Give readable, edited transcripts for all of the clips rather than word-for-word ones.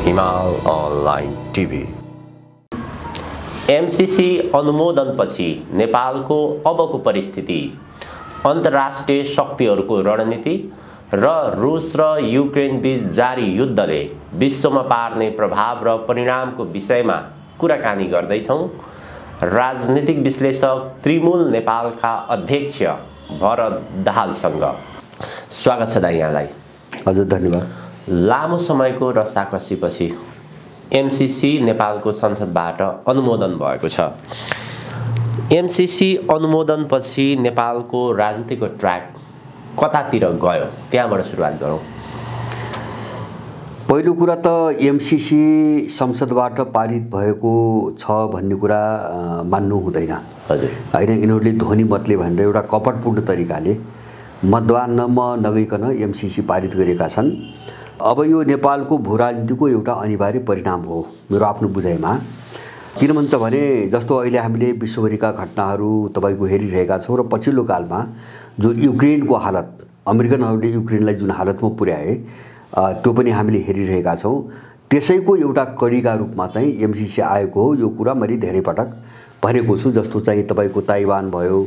हिमाल online TV. MCC अनुमोदनपछि नेपालको अबको परिस्थिति, अन्तर्राष्ट्रिय शक्तिहरूको रणनीति र रुस र युक्रेन बीच जारी युद्धले विश्वमा पार्ने प्रभाव र परिणामको विषयमा कुराकानी गर्दैछौँ। राजनीतिक विश्लेषक त्रिमूल नेपालका अध्यक्ष भरत दाहालसँग। स्वागत छ दाइ यहाँलाई। हजुर, धन्यवाद। लामो समयको रस्साकसीपछि एमसीसी नेपालको संसदबाट अनुमोदन भएको छ। एमसीसी अनुमोदनपछि नेपालको राजनीतिको ट्र्याक कतातिर गयो, त्यहाँबाट सुरुवात गरौँ। पहिलो कुरा त एमसीसी संसदबाट पारित भएको छ भन्ने कुरा मान्नु हुँदैन। हजुर, होइन, यिनीहरूले ध्वनि मतले भनेर एउटा कपटपूर्ण तरिकाले मतदानमा नगइकन एमसीसी पारित गरेका छन्। अब यो नेपालको भूराजनीतिको एउटा अनिवार्य परिणाम हो मेरो आफ्नो बुझाइमा। किन भन्छ भने जस्तो अहिले हामीले विश्वभरिका घटनाहरू तपाईँको हेरिरहेका छौँ र पछिल्लो कालमा जो युक्रेनको हालत, अमेरिकनहरूले युक्रेनलाई जुन हालतमा पुर्याए त्यो पनि हामीले हेरिरहेका छौँ। त्यसैको एउटा कडीका रूपमा चाहिँ एमसीसी आएको हो। यो कुरा मैले धेरै पटक भनेको छु। जस्तो चाहिँ तपाईँको ताइवान भयो,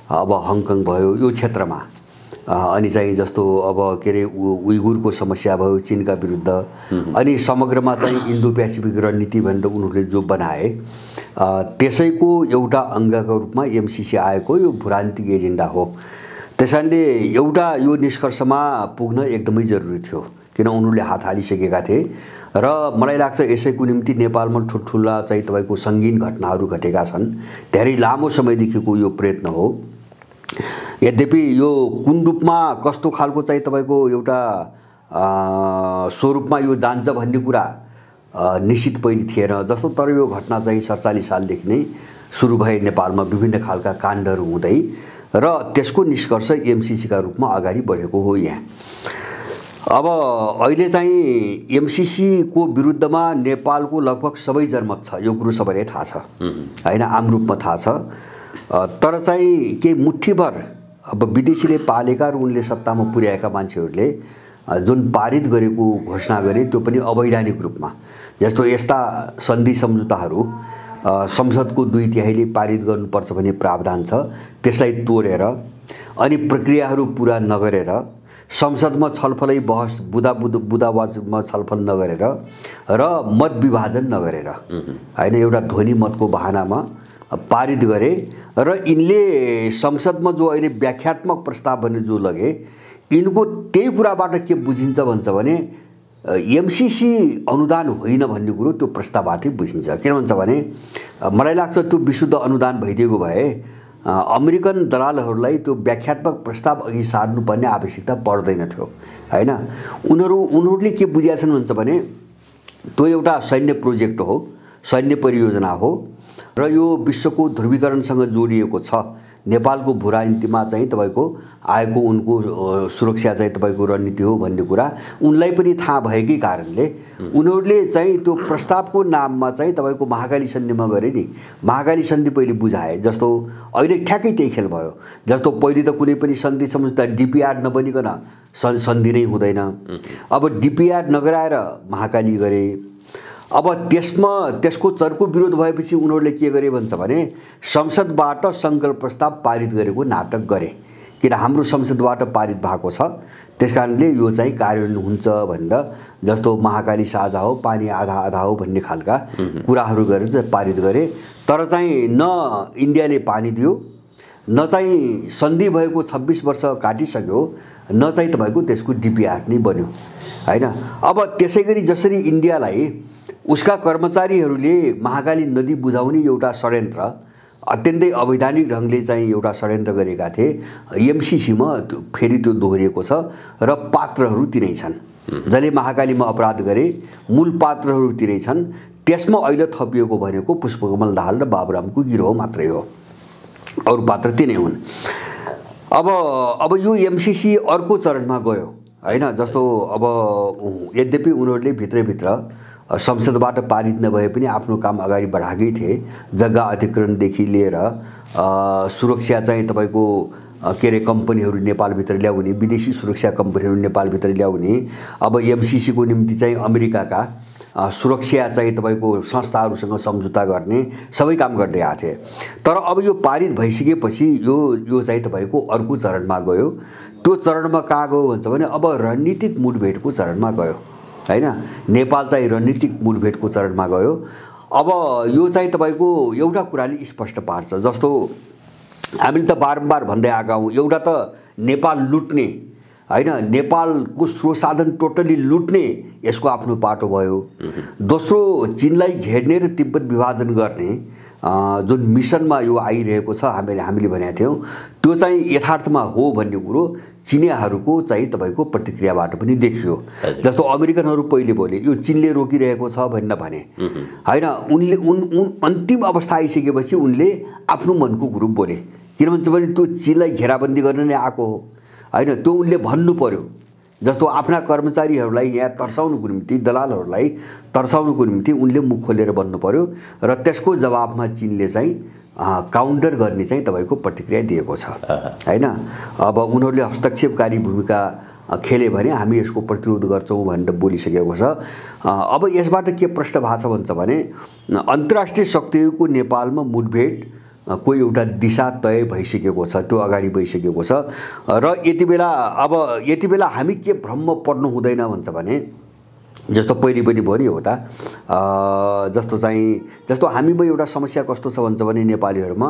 अब हङकङ भयो, यो क्षेत्रमा अनि चाहिँ जस्तो अब के अरे उइगुरको समस्या भयो चीनका विरुद्ध, अनि समग्रमा चाहिँ इन्डो पेसिफिक रणनीति भनेर उनीहरूले जो बनाए त्यसैको एउटा अङ्गको रूपमा एमसीसी आएको यो भूराजनीतिक एजेन्डा हो। त्यसैले एउटा यो निष्कर्षमा पुग्न एकदमै जरुरी थियो, किन उनीहरूले हात हालिसकेका थिए र मलाई लाग्छ यसैको निम्ति नेपालमा ठुल्ठुला चाहिँ तपाईँको सङ्गीन घटनाहरू घटेका छन्। धेरै लामो समयदेखिको यो प्रयत्न हो। यद्यपि यो कुन रूपमा कस्तो खालको चाहिँ तपाईँको एउटा स्वरूपमा यो जान्छ भन्ने कुरा निश्चित पहिले थिएन जस्तो। तर यो घटना चाहिँ 47 सालदेखि नै सुरु भए नेपालमा विभिन्न खालका काण्डहरू हुँदै र त्यसको निष्कर्ष एमसीसीका रूपमा अगाडि बढेको हो यहाँ। अब अहिले चाहिँ एमसीसीको विरुद्धमा नेपालको लगभग सबै जनमत छ, यो कुरो सबैलाई थाहा छ होइन, आम रूपमा थाहा छ। तर चाहिँ केही मुठ्ठीभर अब विदेशीले पालेका र उनले सत्तामा पुर्याएका मान्छेहरूले जुन पारित गरेको घोषणा गरे त्यो पनि अवैधानिक रूपमा। जस्तो यस्ता सन्धि सम्झौताहरू संसदको 2/3ले पारित गर्नुपर्छ भन्ने प्रावधान छ, त्यसलाई तोडेर अनि प्रक्रियाहरू पुरा नगरेर संसदमा छलफलै बहस बुदावाजमा छलफल नगरेर र मत विभाजन नगरेर होइन, एउटा ध्वनि मतको बहानामा पारित गरे र यिनले संसदमा जो अहिले व्याख्यात्मक प्रस्ताव भन्ने जो लगे यिनको त्यही कुराबाट के बुझिन्छ भन्छ भने एमसीसी अनुदान होइन भन्ने कुरो त्यो प्रस्तावबाटै बुझिन्छ। किन भन्छ भने मलाई लाग्छ त्यो विशुद्ध अनुदान भइदिएको भए अमेरिकन दलालहरूलाई त्यो व्याख्यात्मक प्रस्ताव अघि सार्नुपर्ने आवश्यकता पर्दैन थियो होइन। उनीहरूले के बुझेका छन् भन्छ भने त्यो एउटा सैन्य प्रोजेक्ट हो, सैन्य परियोजना हो र यो विश्वको ध्रुवीकरणसँग जोडिएको छ। नेपालको भूराजनीतिमा चाहिँ तपाईँको आएको उनको सुरक्षा चाहिँ तपाईँको रणनीति हो भन्ने कुरा उनलाई पनि थाहा भएकै कारणले उनीहरूले चाहिँ त्यो प्रस्तावको नाममा चाहिँ तपाईँको महाकाली सन्धिमा गरे नि। महाकाली सन्धि पहिले बुझाए, जस्तो अहिले ठ्याक्कै त्यही खेल भयो। जस्तो पहिले त कुनै पनि सन्धि सम्झौता डिपिआर नबनिकन सन्धि नै हुँदैन। अब डिपिआर नगराएर महाकाली गरे। अब त्यसको चर्को विरोध भएपछि उनीहरूले के गरे भन्छ भने संसदबाट सङ्कल्प प्रस्ताव पारित गरेको नाटक गरे। किन हाम्रो संसदबाट पारित भएको छ त्यसकारणले यो चाहिँ कार्यान्वयन हुन्छ भनेर, जस्तो महाकाली साझा हो, पानी आधा आधा हो भन्ने खालका कुराहरू गरेर चाहिँ पारित गरे। तर चाहिँ न इन्डियाले पानी दियो, न चाहिँ सन्धि भएको 26 वर्ष काटिसक्यो, न चाहिँ तपाईँको त्यसको डिपिआर नै बन्यो होइन। अब त्यसै गरी जसरी इन्डियालाई उसका कर्मचारीहरूले महाकाली नदी बुझाउने एउटा षड्यन्त्र अत्यन्तै अवैधानिक ढङ्गले चाहिँ एउटा षड्यन्त्र गरेका थिए, एमसीसीमा फेरि त्यो दोहोरिएको छ र पात्रहरू तिनै छन्। जसले महाकालीमा अपराध गरे मूल पात्रहरू तिनै छन्। त्यसमा अहिले थपिएको भनेको पुष्पकमल दाहाल र बाबुरामको गिरोह मात्रै हो, अरू पात्र तिनै हुन्। अब यो एमसीसी अर्को चरणमा गयो होइन। जस्तो अब यद्यपि उनीहरूले भित्रभित्र संसदबाट पारित नभए पनि आफ्नो काम अगाडि बढाएकै थिए। जग्गा अधिग्रहणदेखि लिएर सुरक्षा चाहिँ तपाईँको के अरे कम्पनीहरू नेपालभित्र ल्याउने, विदेशी सुरक्षा कम्पनीहरू नेपालभित्र ल्याउने। अब एमसीसी को निम्ति चाहिँ अमेरिकाका सुरक्षा चाहिँ तपाईँको संस्थाहरूसँग सम्झौता गर्ने सबै काम गर्दै आएको थिए। तर अब यो पारित भइसकेपछि यो चाहिँ तपाईँको अर्को चरणमा गयो। त्यो चरणमा कहाँ गयो भन्छ भने अब रणनीतिक मुठभेडको चरणमा गयो हैन। नेपाल चाहिँ रणनीतिक मुठभेडको चरणमा गयो। अब यो चाहिँ तपाईँको एउटा कुराले स्पष्ट पार्छ, जस्तो हामीले त बारम्बार भन्दै आएका हौँ, एउटा त नेपाल लुट्ने हैन, नेपालको स्रोत साधन टोटली लुट्ने यसको आफ्नो बाटो भयो। दोस्रो चीनलाई घेर्ने र तिब्बत विभाजन गर्ने जुन मिसनमा यो आइरहेको छ, हामीले भनेका थियौँ त्यो चाहिँ यथार्थमा हो भन्ने कुरो चिनियाहरूको चाहिँ तपाईँको प्रतिक्रियाबाट पनि देखियो। जस्तो अमेरिकनहरू पहिले बोले यो चीनले रोकिरहेको छ भनेर भने हैन। उनले अन्तिम अवस्था आइसकेपछि उनले आफ्नो मनको कुरो बोले, किन भन्छ भने त्यो चीनलाई घेराबन्दी गर्न नै आएको हो हैन। त्यो उनले भन्नु पर्यो। जस्तो आफ्ना कर्मचारीहरूलाई यहाँ तर्साउनुको निम्ति, दलालहरूलाई तर्साउनुको निम्ति उनले मुख खोलेर भन्नु पर्यो र त्यसको जवाबमा चीनले चाहिँ काउन्टर गर्ने चाहिँ तपाईँको प्रतिक्रिया दिएको छ हैन। अब उनीहरूले हस्तक्षेपकारी भूमिका खेले भने हामी यसको प्रतिरोध गर्छौँ भनेर बोलिसकेको छ। अब यसबाट के प्रश्न भएको छ भन्छ भने अन्तर्राष्ट्रिय शक्तिहरूको नेपालमा मुठभेड कोही एउटा दिशा तय भइसकेको छ, त्यो अगाडि बढिसकेको छ। र यति बेला हामी के भ्रममा पर्नु हुँदैन भन्छ भने जस्तो पहिले पनि भन्यो हो त, जस्तो हामीमा एउटा समस्या कस्तो छ भन्छ भने नेपालीहरूमा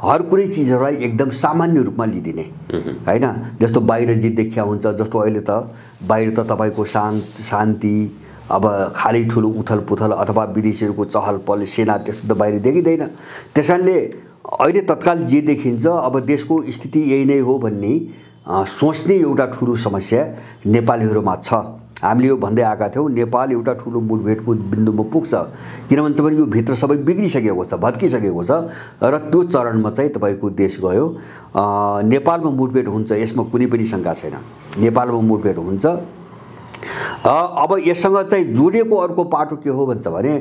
हर कुनै चिजहरूलाई एकदम सामान्य रूपमा लिदिने हैन। जस्तो बाहिर जे देखिया हुन्छ, जस्तो अहिले त बाहिर त तपाईँको शान्ति अब खाली ठुलो उथलपुथल अथवा विदेशीहरूको चहल पहल सेना त्यस्तो त बाहिर देखिँदैन। त्यसैले अहिले तत्काल जे देखिन्छ अब देशको स्थिति यही नै हो भन्ने सोच्ने एउटा ठुलो समस्या नेपालीहरूमा छ। हामीले यो भन्दै आएका थियौँ नेपाल एउटा ठुलो मुठभेडको बिन्दुमा पुग्छ, किन भन्छ भने यो भित्र सबै बिग्रिसकेको छ, भत्किसकेको छ र त्यो चरणमा चाहिँ तपाईँको देश गयो। नेपालमा मुठभेड हुन्छ यसमा कुनै पनि शङ्का छैन, नेपालमा मुठभेड हुन्छ। अब यससँग चाहिँ जोडिएको अर्को पाटो के हो भन्छ भने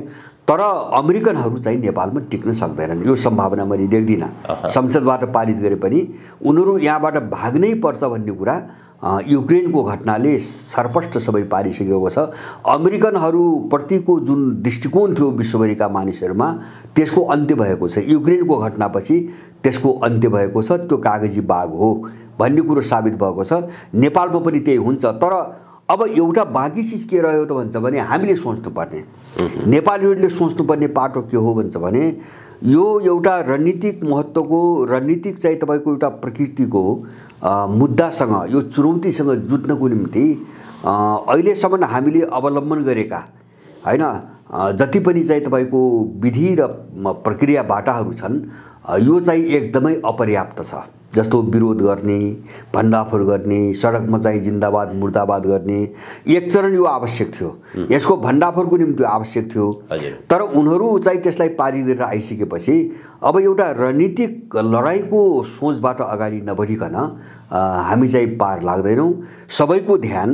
तर अमेरिकनहरू चाहिँ नेपालमा टिक्न सक्दैनन्, यो सम्भावना मैले देख्दिनँ। संसदबाट पारित गरे पनि उनीहरू यहाँबाट भाग्नै पर्छ भन्ने कुरा युक्रेनको घटनाले सर्पष्ट सबै पारिसकेको छ। अमेरिकनहरूप्रतिको जुन दृष्टिकोण थियो विश्वभरिका मानिसहरूमा त्यसको अन्त्य भएको छ। युक्रेनको घटनापछि त्यसको अन्त्य भएको छ, त्यो कागजी बाघ हो भन्ने कुरो साबित भएको छ। नेपालमा पनि त्यही हुन्छ। तर अब एउटा बाँकी चिज के रह्यो त भन्छ भने हामीले सोच्नुपर्ने, नेपालीहरूले सोच्नुपर्ने पाटो के हो भन्छ भने यो एउटा रणनीतिक महत्त्वको, रणनीतिक चाहिँ तपाईँको एउटा प्रकृतिको मुद्दासँग, यो चुनौतीसँग जुझ्नको निम्ति अहिलेसम्म हामीले अवलम्बन गरेका हैन जति पनि चाहिँ तपाईँको विधि र प्रक्रिया बाटाहरू छन् यो चाहिँ एकदमै अपर्याप्त छ। जस्तो विरोध गर्ने, भण्डाफोर गर्ने, सडकमा चाहिँ जिन्दाबाद मुर्दाबाद गर्ने एक चरण यो आवश्यक थियो, यसको भण्डाफोरको निम्ति आवश्यक थियो। तर उनीहरू चाहिँ त्यसलाई पारिदिएर आइसकेपछि अब एउटा रणनीतिक लडाइँको सोचबाट अगाडि नबढिकन हामी चाहिँ पार लाग्दैनौँ। सबैको ध्यान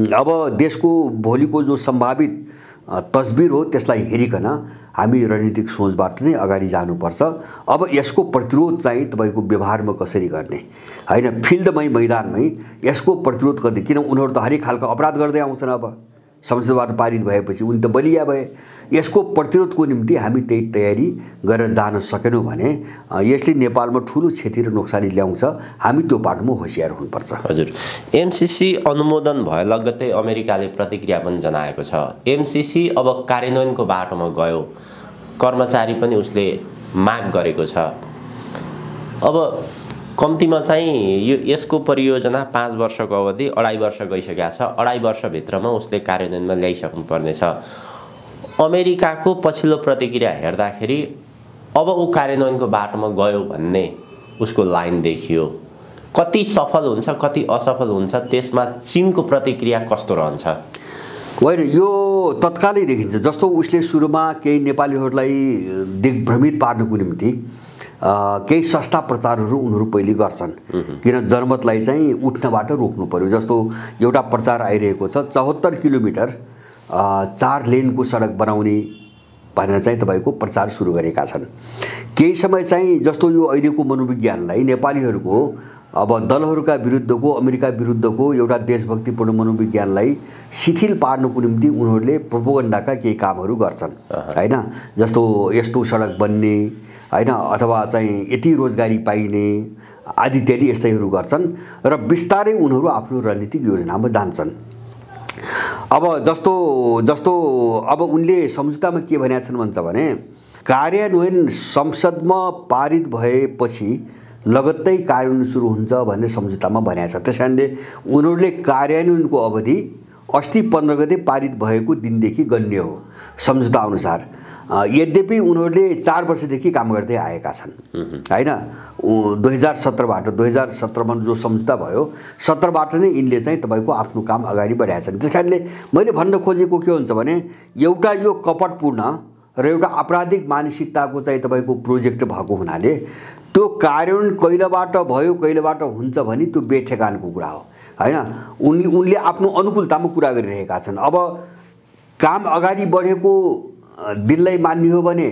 अब देशको भोलिको जो सम्भावित तस्बिर हो त्यसलाई हेरिकन हामी रणनीतिक सोचबाट नै अगाडि जानुपर्छ। अब यसको प्रतिरोध चाहिँ तपाईँको व्यवहारमा कसरी गर्ने हैन, फिल्डमै मैदानमै यसको प्रतिरोध गर्ने, किन उनीहरू त हरेक खालको अपराध गर्दै आउँछन्। अब संसदबाट पारित भएपछि उनी त बलिया भए। यसको प्रतिरोधको निम्ति हामी त्यही तयारी गरेर जान सकेनौँ भने यसले नेपालमा ठुलो क्षति र नोक्सानी ल्याउँछ। हामी त्यो बाटोमा होसियार हुनुपर्छ। हजुर, एमसीसी अनुमोदन भए लगत्तै अमेरिकाले प्रतिक्रिया पनि जनाएको छ। एमसीसी अब कार्यान्वयनको बाटोमा गयो, कर्मचारी पनि उसले माग गरेको छ। अब कम्तीमा चाहिँ यसको परियोजना 5 वर्षको अवधि 2.5 वर्ष गइसकेको छ। 2.5 वर्षभित्रमा उसले कार्यान्वयनमा ल्याइसक्नु पर्नेछ। अमेरिकाको पछिल्लो प्रतिक्रिया हेर्दाखेरि अब ऊ कार्यान्वयनको बाटोमा गयो भन्ने उसको लाइन देखियो। कति सफल हुन्छ कति असफल हुन्छ त्यसमा चीनको प्रतिक्रिया कस्तो रहन्छ? होइन, यो तत्कालै देखिन्छ। जस्तो उसले सुरुमा केही नेपालीहरूलाई दिग्भ्रमित पार्नको निम्ति केही सस्ता प्रचारहरू उनीहरू पहिले गर्छन्, किन जनमतलाई चाहिँ उठ्नबाट रोक्नु पर्यो। जस्तो एउटा प्रचार आइरहेको छ 74 किलोमिटर 4 लेनको सडक बनाउने भनेर चाहिँ तपाईँको प्रचार सुरु गरेका छन्। केही समय चाहिँ जस्तो यो अहिलेको मनोविज्ञानलाई नेपालीहरूको अब दलहरूका विरुद्धको अमेरिका विरुद्धको एउटा देशभक्तिपूर्ण मनोविज्ञानलाई शिथिल पार्नुको निम्ति उनीहरूले प्रोपोगन्डाका केही कामहरू गर्छन् हैन। जस्तो यस्तो सडक बन्ने हैन, अथवा चाहिँ यति रोजगारी पाइने आदि इत्यादि यस्तैहरू गर्छन् र बिस्तारै उनीहरू आफ्नो रणनीतिक योजनामा जान्छन्। अब जस्तो जस्तो अब उनले सम्झौतामा के भनेका छन् भन्छ भने कार्यान्वयन संसदमा पारित भएपछि लगत्तै कार्यान्वयन सुरु हुन्छ भन्ने सम्झौतामा भनेको छ। त्यसकारणले उनीहरूले कार्यान्वयनको अवधि अस्ति 15 गते पारित भएको दिनदेखि गण्य हो सम्झौता अनुसार। यद्यपि उनीहरूले 4 वर्षदेखि काम गर्दै आएका छन् हैन। 2017बाट 2017मा जो सम्झौता भयो 17बाट नै यिनले चाहिँ तपाईको आफ्नो काम अगाडि बढाएका छन्। त्यसकारणले मैले भन्न खोजेको के हुन्छ भने एउटा यो कपटपूर्ण र एउटा आपराधिक मानसिकताको चाहिँ तपाईको प्रोजेक्ट भएको हुनाले त्यो कार्यान्वयन कहिलेबाट भयो कहिलेबाट हुन्छ भने त्यो बेठेकानको कुरा हो हैन। उनले आफ्नो अनुकूलतामा कुरा गरिरहेका छन्। अब काम अगाडि बढेको दिनलाई मान्ने हो भने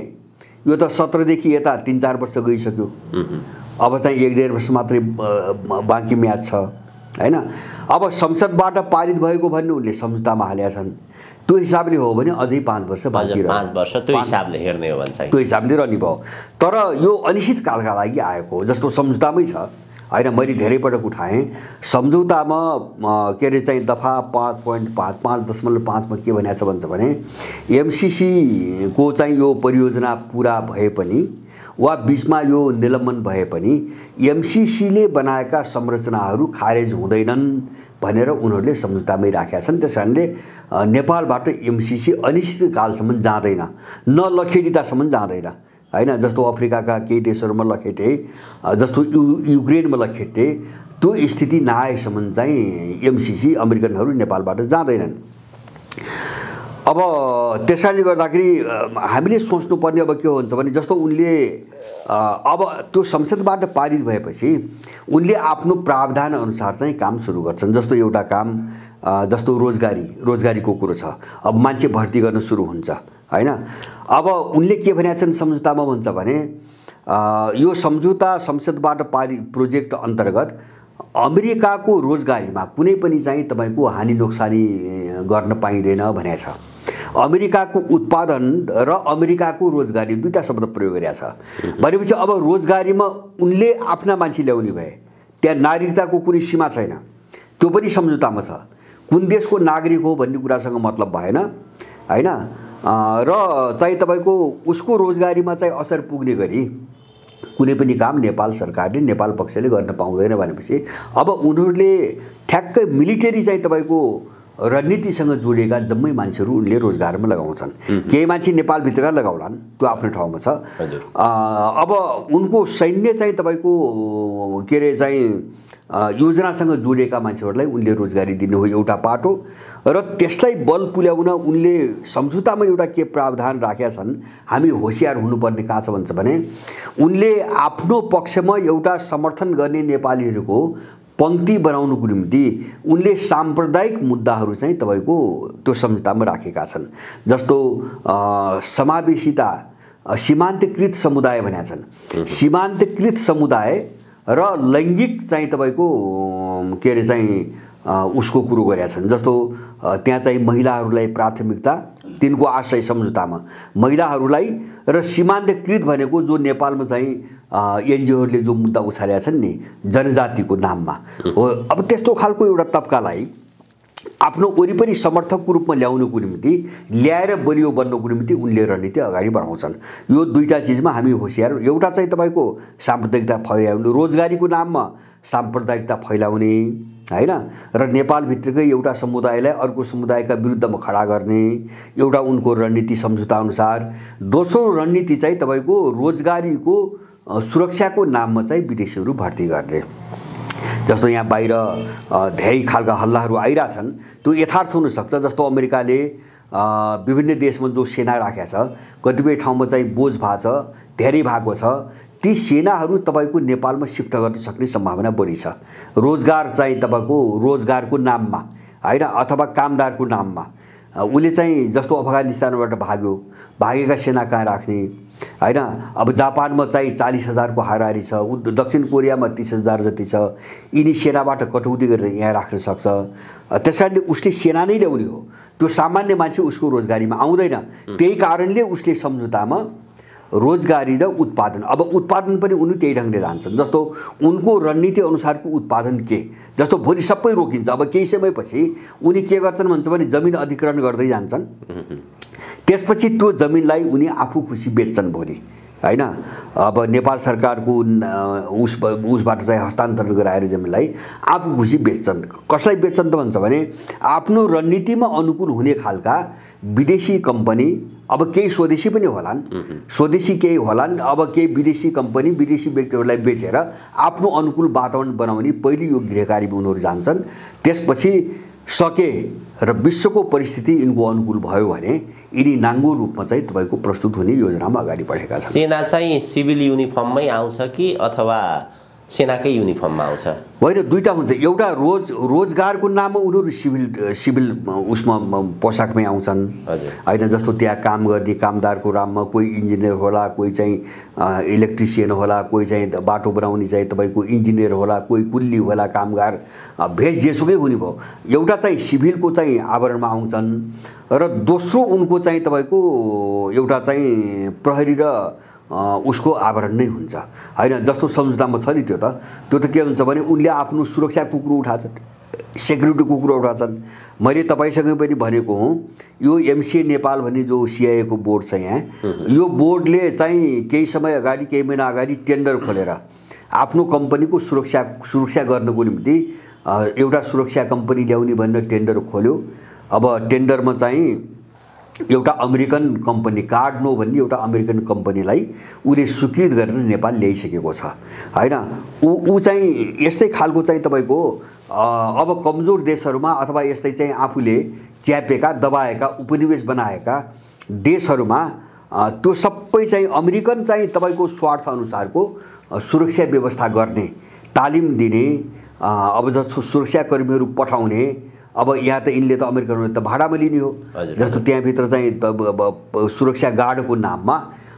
यो त 17 देखि यता 3-4 वर्ष गइसक्यो। अब चाहिँ 1-1.5 वर्ष मात्रै बाँकी म्याद छ हैन। अब संसदबाट पारित भएको भन्ने उनले सम्झौतामा हालेका छन्। त्यो हिसाबले हो भने अझै 5 वर्ष बाँकी रह्यो। 5 वर्ष त्यो हिसाबले हेर्ने हो भने चाहिँ त्यो हिसाबले रहने भयो। तर यो अनिश्चित कालका लागि आएको हो जस्तो सम्झौतामै छ हैन। मैले धेरै पटक उठाएँ सम्झौतामा के अरे चाहिँ दफा 5.5.5.5 मा के भनेको छ भन्छ भने एमसीसी को चाहिँ यो परियोजना पूरा भए पनि वा बीचमा यो निलम्बन भए पनि एमसीसीले बनाएका संरचनाहरू खारेज हुँदैनन् भनेर उनीहरूले सम्झौतामै राखेका छन्। त्यसकारणले नेपालबाट एमसीसी अनिश्चित कालसम्म जाँदैन, न लखेटिदासम्म जाँदैन हैन। जस्तो अफ्रिकाका केही देशहरूमा लखेटे, जस्तो युक्रेनमा लखेटे, त्यो स्थिति नआएसम्म चाहिँ एमसीसी अमेरिकनहरू नेपालबाट जाँदैनन्। अब त्यसकारणले गर्दाखेरि हामीले सोच्नुपर्ने अब के हुन्छ भने जस्तो उनले अब त्यो संसदबाट पारित भएपछि उनले आफ्नो प्रावधान अनुसार चाहिँ काम सुरु गर्छन्। जस्तो एउटा काम जस्तो रोजगारीको कुरो छ। अब मान्छे भर्ती गर्न सुरु हुन्छ हैन। अब उनले के भनेका छन् सम्झौतामा भन्छ भने यो सम्झौता संसदबाट पारित प्रोजेक्ट अन्तर्गत अमेरिकाको रोजगारीमा कुनै पनि चाहिँ तपाईको हानि नोक्सानी गर्न पाइँदैन भनेको छ। अमेरिकाको उत्पादन र अमेरिकाको रोजगारी दुईटा शब्द प्रयोग गरेका छ भनेपछि अब रोजगारीमा उनले आफ्ना मान्छे ल्याउने भए त्यहाँ नागरिकताको कुनै सीमा छैन। त्यो पनि सम्झौतामा छ। कुन देशको नागरिक हो भन्ने कुरासँग मतलब भएन हैन। र चाहिँ तपाईको उसको रोजगारीमा चाहिँ असर पुग्ने गरी कुनै पनि काम नेपाल सरकारले नेपाल पक्षले गर्न पाउँदैन भनेपछि अब उनीहरूले ठ्याक्कै मिलिटरी चाहिँ तपाईको रणनीतिसँग जोडिएका जम्मै मान्छेहरू उनले रोजगारमा लगाउँछन्। केही मान्छे नेपालभित्र लगाउलान्, त्यो आफ्नो ठाउँमा छ। अब उनको सैन्य चाहिँ तपाईको के अरे चाहिँ योजनासँग जोडिएका मान्छेहरूलाई उनले रोजगारी दिने हो एउटा पाटो। र त्यसलाई बल पुल्याउन उनले सम्झौतामा एउटा के प्रावधान राखेका छन्। हामी होशियार हुनुपर्ने कहाँ छ भन्छ भने उनले आफ्नो पक्षमा एउटा समर्थन गर्ने नेपालीहरूको पंक्ति बनाउनुको निम्ति उनले सांप्रदायिक मुद्दाहरू चाहिँ तपाईको त्यो सम्झौतामा राखेका छन्। जस्तो समावेशिता, सीमान्तकृत समुदाय भनेका छन्। सीमान्तकृत समुदाय र लैङ्गिक चाहिँ तपाईको के अरे चाहिँ उसको कुरो गरेका छन्। जस्तो त्यहाँ चाहिँ महिलाहरूलाई प्राथमिकता, तिनको आशय सम्झौतामा महिलाहरूलाई र सीमान्तकृत भनेको जो नेपालमा चाहिँ एनजिओहरूले जो मुद्दा उछालेका छन् नि जनजातिको नाममा हो। अब त्यस्तो खालको एउटा तबकालाई आफ्नो वरिपरि समर्थकको रूपमा ल्याउनुको निम्ति ल्याएर बलियो बन्नुको निम्ति उनले रणनीति अगाडि बढाउँछन्। यो दुईटा चिजमा हामी होशियार। एउटा चाहिँ तपाईको साम्प्रदायिकता फैलाउने, रोजगारीको नाममा साम्प्रदायिकता फैलाउने हैन, र नेपालभित्रकै एउटा समुदायलाई अर्को समुदायका विरुद्धमा खडा गर्ने एउटा उनको रणनीति सम्झौता अनुसार। दोस्रो रणनीति चाहिँ तपाईको रोजगारीको सुरक्षाको नाममा चाहिँ विदेशीहरू भर्ती गर्ने। जस्तो यहाँ बाहिर धेरै खालका हल्लाहरू आइरहेछन्, त्यो यथार्थ हुनसक्छ। जस्तो अमेरिकाले विभिन्न देशमा जो सेना राखेको छ, कतिपय ठाउँमा चाहिँ बोझ भएको छ, धेरै भएको छ, ती सेनाहरू तपाईको नेपालमा शिफ्ट गर्न सक्ने सम्भावना बढी छ। रोजगार चाहिँ तपाईको रोजगारको नाममा हैन, अथवा कामदारको नाममा। उसले चाहिँ जस्तो अफगानिस्तानबाट भागेका सेना कहाँ राख्ने, हैन। अब जापानमा चाहिँ 40,000 को हाराहारी छ, दक्षिण कोरियामा 30,000 जति छ। यिनी सेनाबाट कटौती गरेर यहाँ राख्न सक्छ। त्यसकारणले उसले सेना नै ल्याउने हो, त्यो सामान्य मान्छे उसको रोजगारीमा आउँदैन। त्यही कारणले उसले सम्झौतामा रोजगारी र उत्पादन, अब उत्पादन पनि उनी त्यही ढङ्गले लान्छन्। जस्तो उनको रणनीति अनुसारको उत्पादन के, जस्तो भोलि सबै रोकिन्छ। अब केही समयपछि उनी के गर्छन् भन्छ भने जमिन अधिग्रहण गर्दै जान्छन्, त्यसपछि त्यो जमिनलाई उनी आफू खुसी बेच्छन् भोलि, हैन। अब नेपाल सरकारको उसबाट चाहिँ हस्तान्तरण गराएर जमिनलाई आफू खुसी बेच्छन्। कसलाई बेच्छन् त भन्छ भने आफ्नो रणनीतिमा अनुकूल हुने खालका विदेशी कम्पनी, अब केही स्वदेशी पनि होलान्, स्वदेशी केही होलान्, अब केही विदेशी कम्पनी विदेशी व्यक्तिहरूलाई बेचेर आफ्नो अनुकूल वातावरण बनाउने पहिले यो गृहकार्यमा उनीहरू जान्छन्। त्यसपछि सके र विश्वको परिस्थिति यिनको अनुकूल भयो भने यिनी नाङ्गो रूपमा चाहिँ तपाईँको प्रस्तुत हुने योजनामा अगाडि बढेका छन्। सेना चाहिँ सिभिल युनिफर्ममै आउँछ कि अथवा सेनाकै युनिफर्ममा आउँछ? होइन, दुईटा हुन्छ। एउटा रोजगारको नाममा उनीहरू सिभिल उसमा पोसाकमै आउँछन्, होइन। जस्तो त्यहाँ काम गर्ने कामदारको नाममा कोही इन्जिनियर होला, कोही चाहिँ इलेक्ट्रिसियन होला, कोही चाहिँ बाटो बनाउने चाहिँ तपाईँको इन्जिनियर होला, कोही कुल्ली होला, कामगार, भेष जेसुकै हुने भयो। एउटा चाहिँ सिभिलको चाहिँ आवरणमा आउँछन् र दोस्रो उनको चाहिँ तपाईँको एउटा चाहिँ प्रहरी र उसको आवरण नै हुन्छ, हैन। जस्तो सम्झौतामा छ नि, त्यो त के हुन्छ भने उनले आफ्नो सुरक्षा कुकुरो उठाछन्, सेक्युरिटी कुकुरो उठाछन्। मैले तपाईँसँग पनि भनेको हुँ, यो एमसिए नेपाल भन्ने जो सिआइएको बोर्ड छ यहाँ, यो बोर्डले चाहिँ केही समय अगाडि, केही महिना अगाडि टेन्डर खोलेर आफ्नो कम्पनीको सुरक्षा गर्नको निम्ति एउटा सुरक्षा कम्पनी ल्याउने भनेर टेन्डर खोल्यो। अब टेन्डरमा चाहिँ एउटा अमेरिकन कम्पनी, कार्डनो भन्ने एउटा अमेरिकन कम्पनीलाई उसले स्वीकृत गरेर नेपाल ल्याइसकेको छ, हैन। ऊ चाहिँ यस्तै खालको चाहिँ तपाईँको अब कमजोर देशहरूमा अथवा यस्तै चाहिँ आफूले च्यापेका दबाएका उपनिवेश बनाएका देशहरूमा त्यो सबै चाहिँ अमेरिकन चाहिँ तपाईँको स्वार्थ अनुसारको सुरक्षा व्यवस्था गर्ने, तालिम दिने, अब जस्तो सुरक्षाकर्मीहरू पठाउने। अब यहाँ त यिनले त अमेरिकनहरू त भाडामा लिने हो। जस्तो त्यहाँभित्र चाहिँ सुरक्षा गार्डको नाममा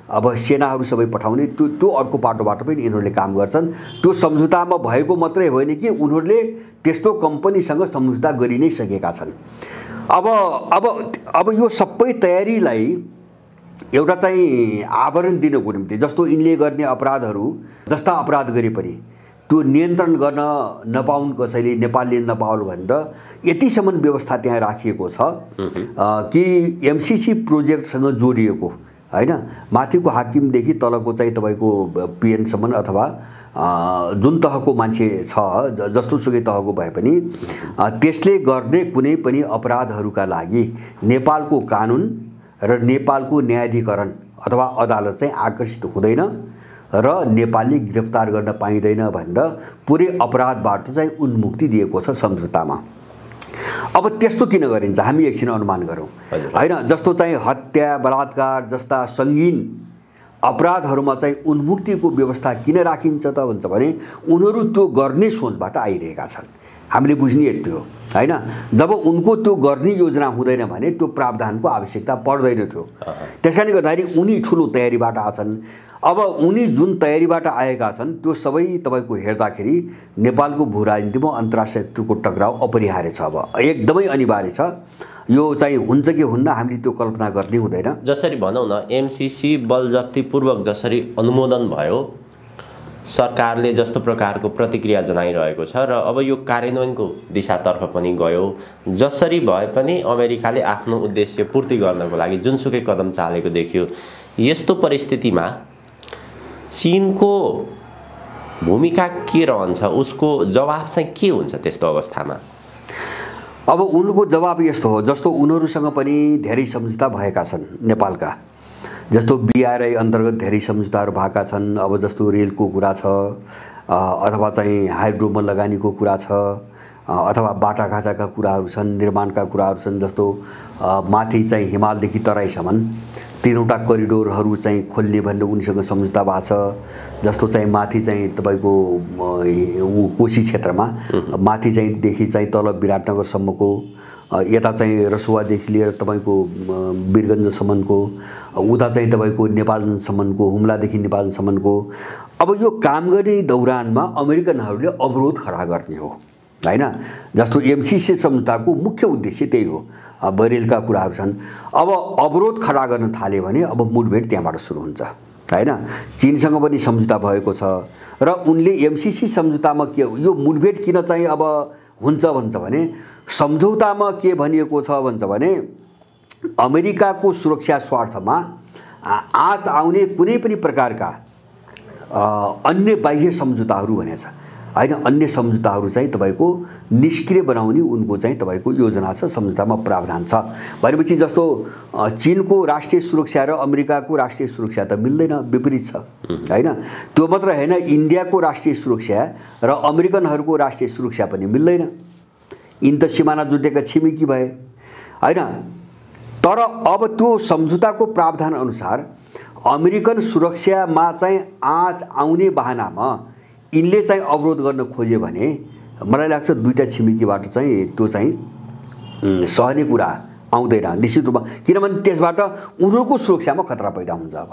अब सेनाहरू सबै पठाउने, त्यो अर्को पाटोबाट पनि यिनीहरूले काम गर्छन्। त्यो सम्झौतामा भएको मात्रै होइन कि उनीहरूले त्यस्तो कम्पनीसँग सम्झौता गरि नै सकेका छन्। अब यो सबै तयारीलाई एउटा चाहिँ आवरण दिनको निम्ति, जस्तो यिनले गर्ने अपराधहरू जस्ता अपराध गरे पनि त्यो नियन्त्रण गर्न नपाउन्, कसैले नेपालले नपाउन् भनेर यतिसम्म व्यवस्था त्यहाँ राखिएको छ कि एमसिसी प्रोजेक्टसँग जोडिएको, हैन। माथिको हाकिमदेखि तलको चाहिँ तपाईँको पिएनसम्म अथवा जुन तहको मान्छे छ, जस्तोसुकै तहको भए पनि त्यसले गर्ने कुनै पनि अपराधहरूका लागि नेपालको कानुन र नेपालको न्यायाधिकरण अथवा अदालत चाहिँ आकर्षित हुँदैन र नेपालले गिरफ्तार गर्न पाइँदैन भनेर पुरै अपराधबाट चाहिँ उन्मुक्ति दिएको छ सम्झौतामा। अब त्यस्तो किन गरिन्छ हामी एकछिन अनुमान गरौँ, हैन। जस्तो चाहिँ हत्या, बलात्कार जस्ता सङ्गीन अपराधहरूमा चाहिँ उन्मुक्तिको व्यवस्था किन राखिन्छ त भन्छ भने उनीहरू त्यो गर्ने सोचबाट आइरहेका छन्। हामीले बुझ्ने यति हो, हैन। जब उनको त्यो गर्ने योजना हुँदैन भने त्यो प्रावधानको आवश्यकता पर्दैन थियो। त्यसकारणले गर्दाखेरि उनी ठुलो तयारीबाट आछन्। अब उनी जुन तयारीबाट आएका छन् त्यो सबै तपाईँको हेर्दाखेरि नेपालको भू राजनीतिमा अन्तर्राष्ट्रिय शत्रुको टकराव अपरिहार्य छ, अब एकदमै अनिवार्य छ। यो चाहिँ हुन्छ कि हुन्न हामीले त्यो कल्पना गर्दै हुँदैन। जसरी भनौँ न एमसिसी बलजफ्तीपूर्वक जसरी अनुमोदन भयो, सरकारले जस्तो प्रकारको प्रतिक्रिया जनाइरहेको छ र अब यो कार्यान्वयनको दिशातर्फ पनि गयो, जसरी भए पनि अमेरिकाले आफ्नो उद्देश्य पूर्ति गर्नको लागि जुनसुकै कदम चालेको देखियो। यस्तो परिस्थितिमा चीनको भूमिका के रहन्छ, उसको जवाब चाहिँ के हुन्छ त्यस्तो अवस्थामा? अब उनको जवाब यस्तो हो, जस्तो उनीहरूसँग पनि धेरै सम्झौता भएका छन् नेपालका, जस्तो बिआरआई अन्तर्गत धेरै सम्झौताहरू भएका छन्। अब जस्तो रेलको कुरा छ अथवा चाहिँ हाइड्रोमा लगानीको कुरा छ अथवा बाटाघाटाका कुराहरू छन्, निर्माणका कुराहरू छन्। जस्तो माथि चाहिँ हिमालदेखि तराईसम्म 3वटा करिडोरहरू चाहिँ खोल्ने भनेर उनीसँग सम्झौता भएको छ। जस्तो चाहिँ माथि चाहिँ तपाईँको कोशी क्षेत्रमा माथि चाहिँ देखि चाहिँ तल विराटनगरसम्मको यता चाहिँ रसुवादेखि लिएर तपाईँको वीरगञ्जसम्मको, उता चाहिँ तपाईँको नेपालसम्मको, हुम्लादेखि नेपालसम्मको। अब यो काम गर्ने दौरानमा अमेरिकनहरूले अवरोध खडा गर्ने हो हैन। जस्तो एमसीसी सम्झौताको मुख्य उद्देश्य त्यही हो। बरेलका कुराहरू छन्। अब अवरोध खडा गर्न थाल्यो भने अब मुठभेड त्यहाँबाट सुरु हुन्छ हैन। चीनसँग पनि सम्झौता भएको छ र उनले एमसीसी सम्झौतामा के यो मुठभेड किन चाहिँ अब हुन्छ भन्छ भने सम्झौतामा के भनिएको छ भन्छ भने अमेरिकाको सुरक्षा स्वार्थमा आज आउने कुनै पनि प्रकारका अन्य बाह्य सम्झौताहरू भनेछ हैन। अन्य सम्झौताहरू चाहिँ तपाईको निष्क्रिय बनाउने उनको चाहिँ तपाईको योजना छ, सम्झौतामा प्रावधान छ। भनेपछि जस्तो चीनको राष्ट्रिय सुरक्षा र अमेरिकाको राष्ट्रिय सुरक्षा त मिल्दैन, विपरीत छ हैन। त्यो मात्र हैन, इन्डियाको राष्ट्रिय सुरक्षा र अमेरिकनहरूको राष्ट्रिय सुरक्षा पनि मिल्दैन। यिन त सिमाना जुटेका छिमेकी भए हैन। तर अब त्यो सम्झौताको प्रावधान अनुसार अमेरिकन सुरक्षामा चाहिँ आज आउने बहानामा यिनले चाहिँ अवरोध गर्न खोज्यो भने मलाई लाग्छ दुईटा छिमेकीबाट चाहिँ त्यो चाहिँ सहने कुरा आउँदैन निश्चित रूपमा। किनभने त्यसबाट उनीहरूको सुरक्षामा खतरा पैदा हुन्छ। अब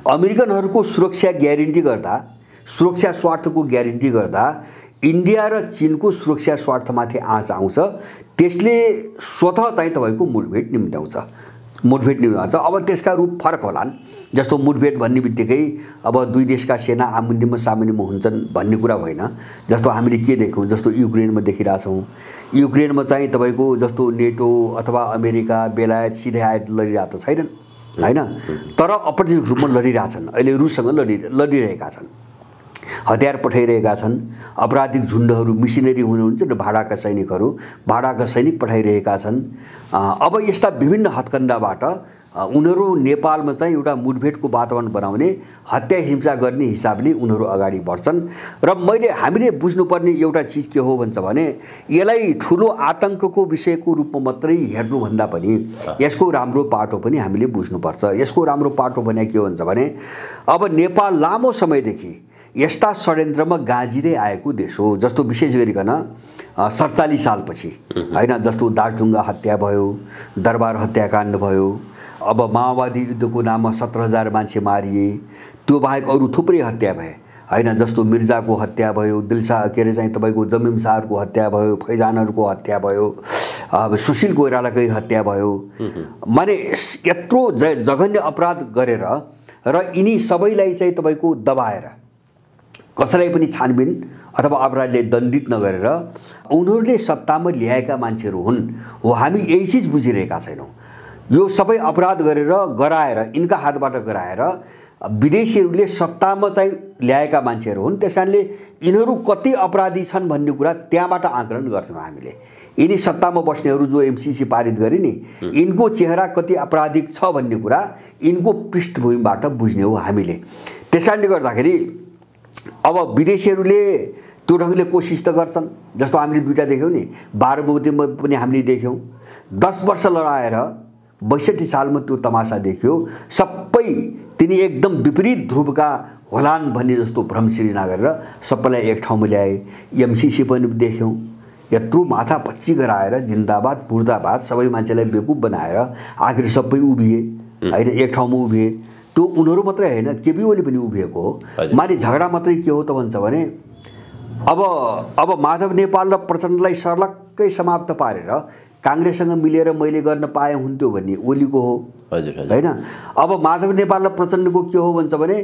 अमेरिकनहरूको सुरक्षा ग्यारेन्टी गर्दा, सुरक्षा स्वार्थको ग्यारेन्टी गर्दा इन्डिया र चीनको सुरक्षा स्वार्थमाथि आँच आउँछ। त्यसले स्वतः चाहिँ तपाईको मुठभेड निम्त्याउँछ, मुठभेड निम्त्याउँछ। अब त्यसका रूप फरक होलान्। जस्तो मुठभेड भन्ने बित्तिकै अब दुई देशका सेना आमुन्यमा सामुन्यमा हुन्छन् भन्ने कुरा होइन। जस्तो हामीले के देख्यौँ, जस्तो युक्रेनमा देखिरहेछौँ। युक्रेनमा चाहिँ तपाईको जस्तो नेटो अथवा अमेरिका बेलायत सिधै आएर लडिरहेको त छैनन् हैन। तर अप्रत्यक्ष रूपमा लडिरहेछन्। अहिले रुससँग लडिरहेका छन्, हतियार पठाइरहेका छन्। आपराधिक झुन्डहरू, मिसनरी हुनुहुन्छ नि भाडाका सैनिकहरू, भाडाका सैनिक पठाइरहेका छन्। अब यस्ता विभिन्न हत्कण्डाबाट उनीहरू नेपालमा चाहिँ एउटा मुठभेडको वातावरण बनाउने, हत्या हिंसा गर्ने हिसाबले उनीहरू अगाडि बढ्छन्। र हामीले बुझ्नुपर्ने एउटा चिज के हो भन्छ भने यसलाई ठुलो आतंकको विषयको रूपमा मात्रै हेर्नुभन्दा पनि यसको राम्रो पाटो पनि हामीले बुझ्नुपर्छ। यसको राम्रो पाटो भने के हो भन्छ भने अब नेपाल लामो समयदेखि यस्ता षड्यन्त्रमा गाँजिँदै आएको देश हो। जस्तो विशेष गरिकन 47 सालपछि हैन, जस्तो दार्चुङ्गा हत्या भयो, दरबार हत्याकाण्ड भयो। अब माओवादी युद्धको नाममा 17,000 मान्छे मारिए। त्यो बाहेक अरू थुप्रै हत्या भए हैन। जस्तो मिर्जाको हत्या भयो, दिलसा के अरे चाहिँ तपाईँको जमिम सारको हत्या भयो, फैजानहरूको हत्या भयो, अब सुशील कोइरालाकै हत्या भयो। माने यत्रो जघन्य अपराध गरेर र यिनी सबैलाई चाहिँ तपाईँको दबाएर कसैलाई पनि छानबिन अथवा अपराधले दण्डित नगरेर उनीहरूले सत्तामा ल्याएका मान्छेहरू हुन्। हो हामी यही चिज बुझिरहेका छैनौँ। यो सबै अपराध गरेर गराएर, यिनका हातबाट गराएर विदेशीहरूले सत्तामा चाहिँ ल्याएका मान्छेहरू हुन्। त्यसकारणले यिनीहरू कति अपराधी छन् भन्ने कुरा त्यहाँबाट आकलन गर्छौँ हामीले। यिनी सत्तामा बस्नेहरू जो एमसीसी पारित गरे नि, यिनको चेहरा कति अपराधिक छ भन्ने कुरा यिनको पृष्ठभूमिबाट बुझ्ने हो हामीले। त्यसकारणले गर्दाखेरि अब विदेशीहरूले त्यो ढङ्गले कोसिस त गर्छन्। जस्तो हामीले दुईटा देख्यौँ नि, बारामतीमा पनि हामीले देख्यौँ 10 वर्ष लडाएर 62 सालमा त्यो तमासा देखियो। सबै तिनी एकदम विपरीत ध्रुवका होलान् भन्ने जस्तो भ्रम सिर्जना गरेर सबैलाई एक ठाउँमा ल्याए। एमसीसी पनि देख्यौँ यत्रो माथा पच्ची गराएर जिन्दाबाद मुर्दाबाद सबै मान्छेलाई बेवकुफ बनाएर आखिर सबै उभिए हैन, एक ठाउँमा उभिए। त्यो उनीहरू मात्रै होइन, केपी ओली पनि उभिएको हो। माने झगडा मात्रै के हो त भन्छ भने अब माधव नेपाल र प्रचण्डलाई सर्लक्कै समाप्त पारेर काङ्ग्रेससँग मिलेर मैले गर्न पाए हुन्थ्यो भन्ने ओलीको हो हैन। अब माधव नेपाल र प्रचण्डको के हो भन्छ भने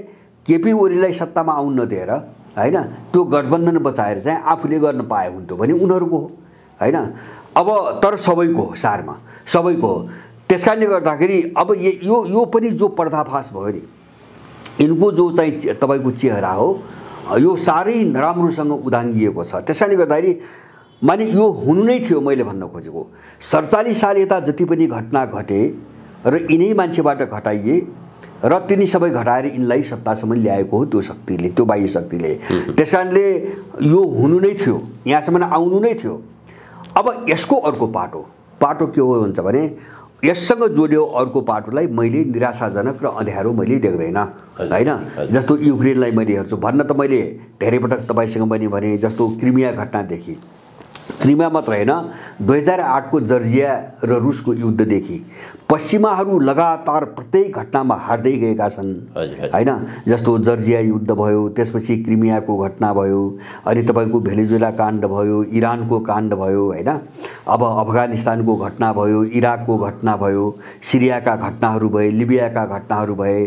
केपी ओलीलाई सत्तामा आउन नदिएर हैन, त्यो गठबन्धन बचाएर चाहिँ आफूले गर्न पाए हुन्थ्यो भने उनीहरूको हो हैन। अब तर सबैको हो, सारमा सबैको हो। त्यसकारणले गर्दाखेरि अब यो पनि जो पर्दाफास भयो नि, यिनको जो चाहिँ तपाईँको चेहरा हो यो साह्रै नराम्रोसँग उदाङ्गिएको छ। त्यसकारणले गर्दाखेरि माने यो हुनु नै थियो। मैले भन्न खोजेको 47 साल यता जति पनि घटना घटे र यिनै मान्छेबाट घटाइए र तिनी सबै घटाएर यिनलाई सत्तासम्म ल्याएको हो त्यो शक्तिले, त्यो बाह्य शक्तिले। त्यसकारणले यो हुनु नै थियो, यहाँसम्म आउनु नै थियो। अब यसको अर्को पाटो के हो भन्छ भने यससँग जोड्यो अर्को पाटोलाई मैले निराशाजनक र अँध्यारो मैले देख्दैन हैन। जस्तो युक्रेनलाई मैले हेर्छु, भन्न त मैले धेरै पटक तपाईँसँग पनि भने। जस्तो क्रिमिया घटनादेखि क्रिमिया मात्र हैन 2008 को जर्जिया र रुसको युद्धदेखि पश्चिमाहरू लगातार प्रत्येक घटनामा हार्दै गएका छन् हैन। जस्तो जर्जिया युद्ध भयो, त्यसपछि क्रिमियाको घटना भयो, अनि तपाईको भेनेजुएला काण्ड भयो, इरानको काण्ड भयो हैन। अब अफगानिस्तानको घटना भयो, इराकको घटना भयो, सिरियाका घटनाहरू भए, लिबियाका घटनाहरू भए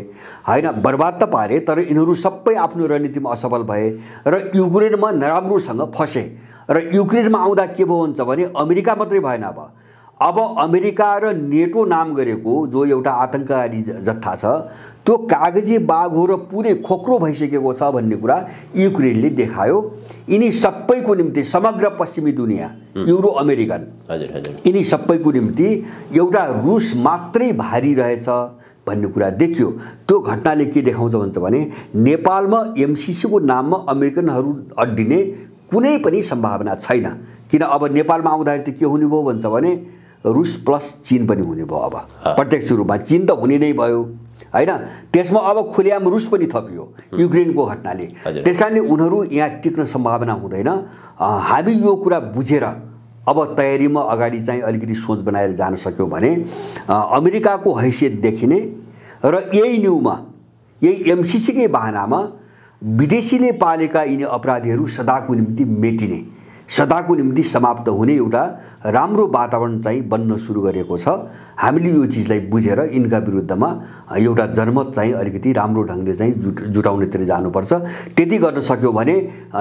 हैन। बर्बाद त पारे, तर यिनीहरू सबै आफ्नो रणनीतिमा असफल भए र युक्रेनमा नराम्रोसँग फसे। र युक्रेनमा आउँदा के भयो हुन्छ भने अमेरिका मात्रै भएन, अब अमेरिका र नेटो नाम गरेको जो एउटा आतंकवादी जत्था छ त्यो कागजी बाघ हो र पुरै खोक्रो भइसकेको छ भन्ने कुरा युक्रेनले देखायो। यिनी सबैको निम्ति समग्र पश्चिमी दुनिया, युरो अमेरिकन, यिनी सबैको निम्ति एउटा रुस मात्रै भारी रहेछ भन्ने कुरा देखियो। त्यो घटनाले के देखाउँछ भन्छ भने नेपालमा एमसीसीको नाममा अमेरिकनहरू अड्डिने कुनै पनि सम्भावना छैन। किन अब नेपालमा आउँदाखेरि त के हुने भयो भन्छ भने रुस प्लस चीन पनि हुने भयो। अब प्रत्यक्ष रूपमा चीन त हुने नै भयो हैन। त्यसमा अब खुलेआम रुस पनि थपियो युक्रेनको घटनाले। त्यसकारणले उनीहरू यहाँ टिक्न सम्भावना हुँदैन। हामी यो कुरा बुझेर अब तयारीमा अगाडि चाहिँ अलिकति सोच बनाएर जान सक्यौँ भने अमेरिकाको हैसियत देखिने र यही न्युमा, यही एमसीसीकै बहानामा विदेशीले पालेका यिनी अपराधीहरू सदाको निम्ति मेटिने, सदाको निम्ति समाप्त हुने एउटा राम्रो वातावरण चाहिँ बन्न सुरु गरेको छ। हामीले यो चिजलाई बुझेर यिनका विरुद्धमा एउटा जनमत चाहिँ अलिकति राम्रो ढङ्गले चाहिँ जुटाउनेतिर जानुपर्छ। त्यति गर्न सक्यो भने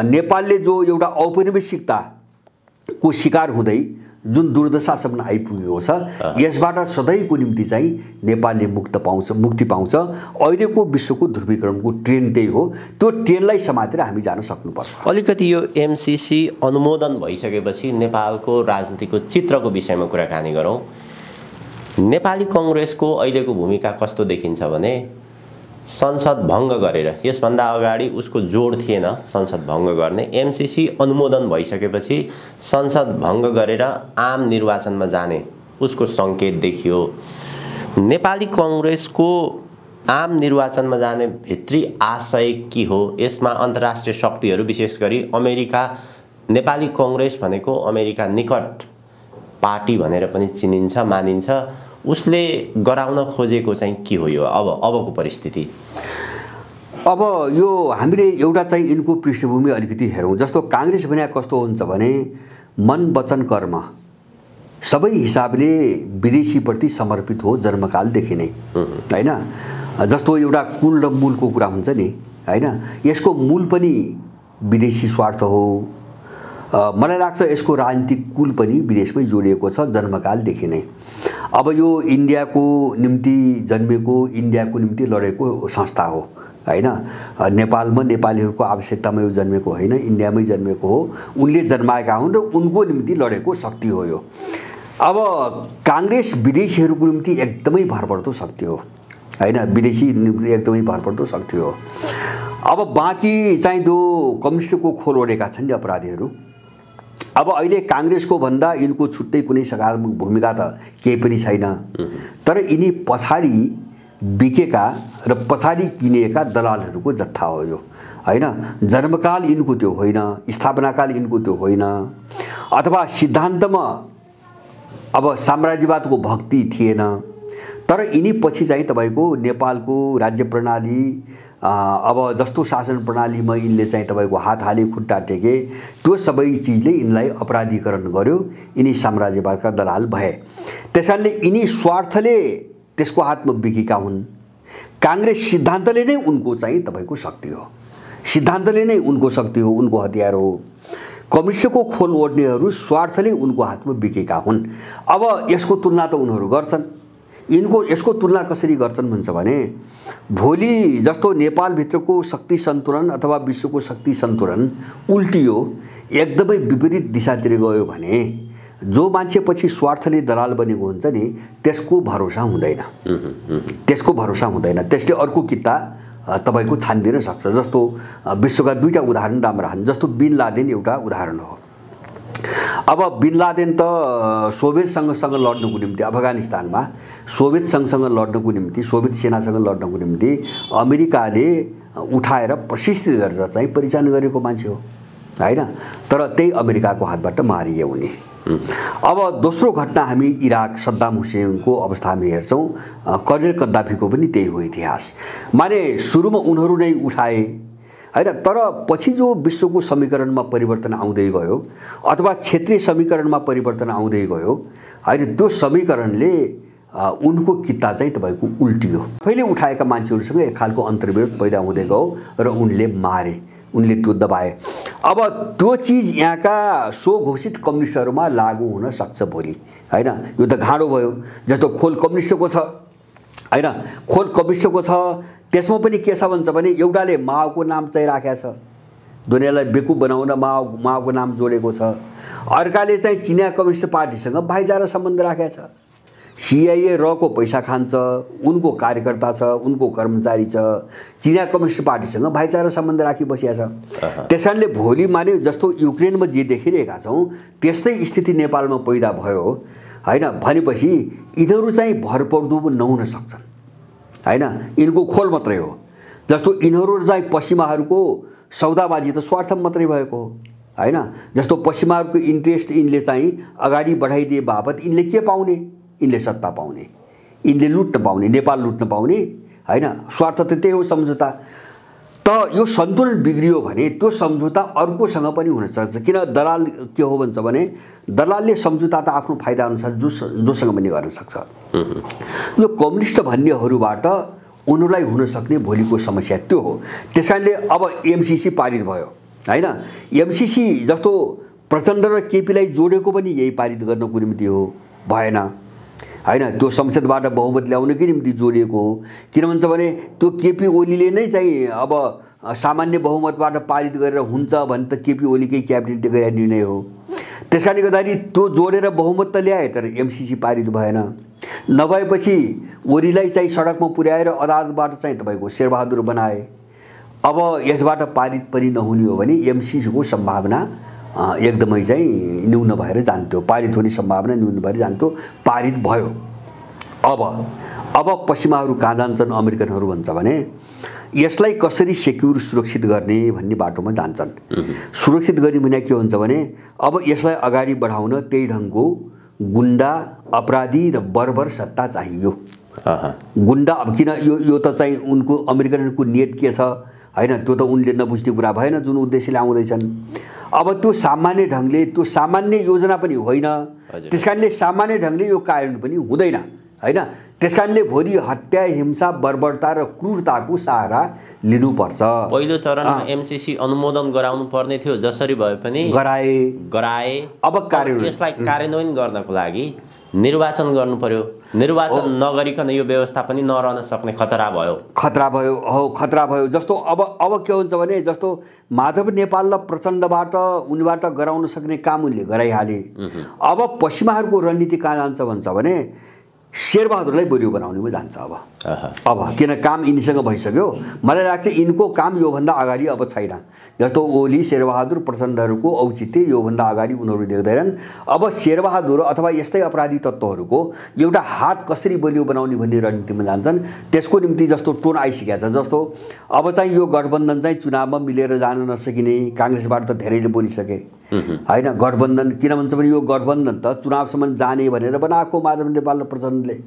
नेपालले जो एउटा औपनिवेशिकताको शिकार हुँदै जुन दुर्दशासम्म आइपुगेको छ यसबाट सधैँको निम्ति चाहिँ नेपालले मुक्ति पाउँछ। अहिलेको विश्वको ध्रुवीकरणको ट्रेन्ड त्यही हो। त्यो ट्रेन्डलाई समातेर हामी जान सक्नुपर्छ। अलिकति यो एमसीसी अनुमोदन भइसकेपछि नेपालको राजनीतिको चित्रको विषयमा कुराकानी गरौँ। नेपाली कांग्रेसको अहिलेको भूमिका कस्तो देखिन्छ भने संसद भङ्ग गरेर, यसभन्दा अगाडि उसको जोड थिएन संसद भङ्ग गर्ने, एमसीसी अनुमोदन भइसकेपछि संसद भङ्ग गरेर आम निर्वाचनमा जाने उसको सङ्केत देखियो। नेपाली कांग्रेसको आम निर्वाचनमा जाने भित्री आशय के हो? यसमा अन्तर्राष्ट्रिय शक्तिहरू विशेष गरी अमेरिका, नेपाली कांग्रेस भनेको अमेरिका निकट पार्टी भनेर पनि चिनिन्छ, मानिन्छ, उसले गराउन खोजेको चाहिँ के हो यो अबको परिस्थिति? अब यो हामीले एउटा चाहिँ यिनको पृष्ठभूमि अलिकति हेरौँ। जस्तो कांग्रेस भने कस्तो हुन्छ भने मन वचन कर्म सबै हिसाबले विदेशीप्रति समर्पित हो जन्मकालदेखि नै हैन। जस्तो एउटा कुल र मूलको कुरा हुन्छ नि हैन, यसको मूल पनि विदेशी स्वार्थ हो। मलाई लाग्छ यसको राजनीतिक कुल पनि विदेशमै जोडिएको छ जन्मकालदेखि नै। अब यो इन्डियाको निम्ति जन्मेको, इन्डियाको निम्ति लडेको संस्था हो हैन। नेपालमा नेपालीहरूको आवश्यकतामा यो जन्मेको होइन, इन्डियामै जन्मेको हो। उनले जन्माएका हुन् र उनको निम्ति लडेको शक्ति हो यो। अब कांग्रेस विदेशीहरूको निम्ति एकदमै भरपर्दो शक्ति हो हैन, विदेशी निम्ति एकदमै भरपर्दो शक्ति हो। अब बाँकी चाहिँ जो कम्युनिस्टको खोल ओढेका छन् नि अपराधीहरू, अब अहिले कांग्रेसको भन्दा यिनको छुट्टै कुनै सकारात्मक भूमिका त केही पनि छैन। तर यिनी पछाडि बिकेका र पछाडि किनिएका दलालहरूको जत्था हो यो हैन। जन्मकाल यिनको त्यो होइन, स्थापनाकाल यिनको त्यो होइन, अथवा सिद्धान्तमा अब साम्राज्यवादको भक्ति थिएन। तर यिनी पछि चाहिँ तपाईको नेपालको राज्य प्रणाली अब जस्तो शासन प्रणालीमा यिनले चाहिँ तपाईको हात हाले, खुट्टा टेके, त्यो सबै चिजले यिनलाई अपराधीकरण गर्यो। यिनी साम्राज्यवादका दलाल भए। त्यसकारणले यिनी स्वार्थले त्यसको हातमा बिकेका हुन्। कांग्रेस सिद्धान्तले नै उनको चाहिँ तपाईको शक्ति हो, सिद्धान्तले नै उनको शक्ति हो, उनको हतियार हो। कम्युनिस्टको खोल ओढ्नेहरू स्वार्थले उनको हातमा बिकेका हुन्। अब यसको तुलना त उनीहरू गर्छन्। यिनको यसको तुलना कसरी गर्छन् भन्छ भने भोलि जस्तो नेपालभित्रको शक्ति सन्तुलन अथवा विश्वको शक्ति सन्तुलन उल्टियो, एकदमै विपरीत दिशातिर गयो भने जो मान्छे पछि स्वार्थले दलाल बनेको हुन्छ नि त्यसको भरोसा हुँदैन, त्यसको भरोसा हुँदैन। त्यसले अर्को किता तपाईको छान्दिन सक्छ। जस्तो विश्वका दुईटा उदाहरण राम्रा छन्। जस्तो बिन लादेन एउटा उदाहरण हो। अब बिन लादेन त सोभियत संघसँग लड्नको निम्ति अफगानिस्तानमा सोभियत संघसँग लड्नको निम्ति, सोभियत सेनासँग लड्नको निम्ति अमेरिकाले उठाएर प्रशिक्षित गरेर चाहिँ परिचालन गरेको मान्छे हो हैन, तर त्यही अमेरिकाको हातबाट मारिए उनी। अब दोस्रो घटना हामी इराक सद्दाम हुसेनको अवस्थामा हेर्छौँ, कर्नेल कद्दाफीको पनि त्यही हो इतिहास। माने सुरुमा उनीहरू नै उठाए हैन, तर पछि जो विश्वको समीकरणमा परिवर्तन आउँदै गयो अथवा क्षेत्रीय समीकरणमा परिवर्तन आउँदै गयो हैन, त्यो समीकरणले उनको किता चाहिँ तपाईँको उल्टियो। पहिले उठाएका मान्छेहरूसँग एक खालको अन्तर्विरोध पैदा हुँदै गयो र उनले मारे, उनले त्यो दबाए। अब त्यो चिज यहाँका स्वघोषित कम्युनिस्टहरूमा लागू हुन सक्छ भोलि हैन। यो त घाँडो भयो, जस्तो खोल कम्युनिस्टको छ हैन, खोल कम्युनिस्टको छ, त्यसमा पनि के छ भन्छ भने एउटाले माओको नाम चाहिँ राखेको छ, दुनियाँलाई बेकुब बनाउन माओको नाम जोडेको छ। अर्काले चाहिँ चिनिया कम्युनिस्ट पार्टीसँग भाइचारा सम्बन्ध राखेको छ। सिआइए रको पैसा खान्छ, उनको कार्यकर्ता छ, उनको कर्मचारी छ, चिनिया कम्युनिस्ट पार्टीसँग भाइचारा सम्बन्ध राखी बसिया छ। त्यसकारणले भोलि माने जस्तो युक्रेनमा जे देखिरहेका छौँ त्यस्तै स्थिति नेपालमा पैदा भयो हैन भनेपछि यिनीहरू चाहिँ भरपर्दो नहुन सक्छन् हैन, यिनको खोल मात्रै हो। जस्तो यिनीहरू चाहिँ पश्चिमाहरूको सौदाबाजी त स्वार्थ मात्रै भएको हो हैन। जस्तो पश्चिमाहरूको इन्ट्रेस्ट यिनले चाहिँ अगाडि बढाइदिए बापत यिनले के पाउने, यिनले सत्ता पाउने, यिनले लुट्न पाउने, नेपाल लुट्न पाउने हैन, स्वार्थ त त्यही हो सम्झौता। त यो सन्तुलन बिग्रियो भने त्यो सम्झौता अर्कोसँग पनि हुन सक्छ। किन दलाल के हो भन्छ भने दलालले सम्झौता त आफ्नो फाइदा अनुसार जोसँग पनि गर्न सक्छ। यो कम्युनिस्ट भन्नेहरूबाट उनीहरूलाई हुन सक्ने भोलिको समस्या त्यो हो। त्यसकारणले अब एमसीसी पारित भयो हैन, एमसीसी जस्तो प्रचण्ड र केपीलाई जोडेको पनि यही पारित गर्नको निम्ति हो, भएन हैन। त्यो संसदबाट बहुमत ल्याउनकै निम्ति जोडिएको हो। किन भन्छ भने त्यो केपी ओलीले नै चाहिँ अब सामान्य बहुमतबाट पारित गरेर हुन्छ भने त केपी ओलीकै क्याबिनेटले गरेको निर्णय हो। त्यसकारणले गर्दाखेरि त्यो जोडेर बहुमत त ल्याए तर एमसीसी पारित भएन। नभएपछि ओलीलाई चाहिँ सडकमा पुर्याएर अदालतबाट चाहिँ तपाईँको शेरबहादुर बनाए। अब यसबाट पारित पनि नहुने हो भने एमसीसीको सम्भावना एकदमै चाहिँ न्यून भएर जान्थ्यो, पारित हुने सम्भावना न्यून भएर जान्थ्यो। पारित भयो। अब पश्चिमाहरू कहाँ जान्छन् अमेरिकनहरू भन्छ भने यसलाई कसरी सेक्युर सुरक्षित गर्ने भन्ने बाटोमा जान्छन्। सुरक्षित गर्ने भने के हुन्छ भने अब यसलाई अगाडि बढाउन त्यही ढङ्गको गुन्डा अपराधी र बर्बर सत्ता चाहियो। गुन्डा अब किन यो त चाहिँ उनको अमेरिकनहरूको नियत के छ हैन, त्यो त उनले नबुझ्ने कुरा भएन जुन उद्देश्यले आउँदैछन्। अब त्यो सामान्य ढङ्गले त्यो सामान्य योजना पनि होइन, त्यसकारणले सामान्य ढङ्गले यो कार्यान्वयन पनि हुँदैन हैन। त्यसकारणले भोलि हत्या हिंसा बर्बरता र क्रूरताको सहारा लिनुपर्छ। पहिलो चरणमा एमसीसी अनुमोदन गराउनु पर्ने थियो, जसरी भए पनि गराए। अब यसलाई कार्यान्वयन गर्नको लागि निर्वाचन गर्नु पर्यो। निर्वाचन नगरिकन यो व्यवस्था पनि नरहन सक्ने खतरा भयो। जस्तो अब के हुन्छ भने जस्तो माधव नेपाल र प्रचण्डबाट उनीबाट गराउन सक्ने काम उनले गराइहाले। अब पश्चिमाहरूको रणनीति कहाँ जान्छ भन्छ भने शेरबहादुरलाई बलियो बनाउनेमा जान्छ। अब किन काम यिनीसँग भइसक्यो, मलाई लाग्छ यिनको काम योभन्दा अगाडि अब छैन। जस्तो ओली शेरबहादुर प्रचण्डहरूको औचित्य योभन्दा अगाडि उनीहरू देख्दैनन्। अब शेरबहादुर अथवा यस्तै अपराधी तत्त्वहरूको एउटा हात कसरी बलियो बनाउने भन्ने रणनीतिमा जान्छन्। त्यसको निम्ति जस्तो टोन आइसकेको छ। जस्तो अब चाहिँ यो गठबन्धन चाहिँ चुनावमा मिलेर जान नसकिने, काङ्ग्रेसबाट त धेरैले बोलिसके हैन। गठबन्धन किन भन्छ भने यो गठबन्धन त चुनावसम्म जाने भनेर बनाएको माधव नेपाल र प्रचण्डले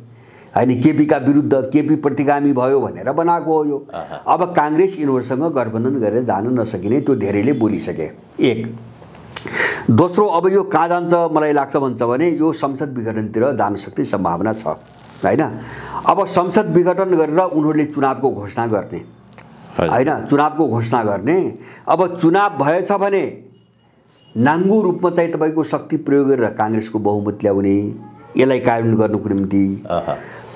हैन, केपीका विरुद्ध केपी प्रतिगामी भयो भनेर बनाएको हो यो। अब काङ्ग्रेस यिनीहरूसँग गठबन्धन गरेर जान नसकिने त्यो धेरैले बोलिसके। एक दोस्रो अब यो कहाँ जान्छ मलाई लाग्छ भन्छ भने यो संसद विघटनतिर जान सक्ने सम्भावना छ हैन। अब संसद विघटन गरेर उनीहरूले चुनावको घोषणा गर्ने हैन, चुनावको घोषणा गर्ने। अब चुनाव भएछ भने नाङ्गो रूपमा चाहिँ तपाईँको शक्ति प्रयोग गरेर काङ्ग्रेसको बहुमत ल्याउने, यसलाई कार्यान्वयन गर्नुको निम्ति।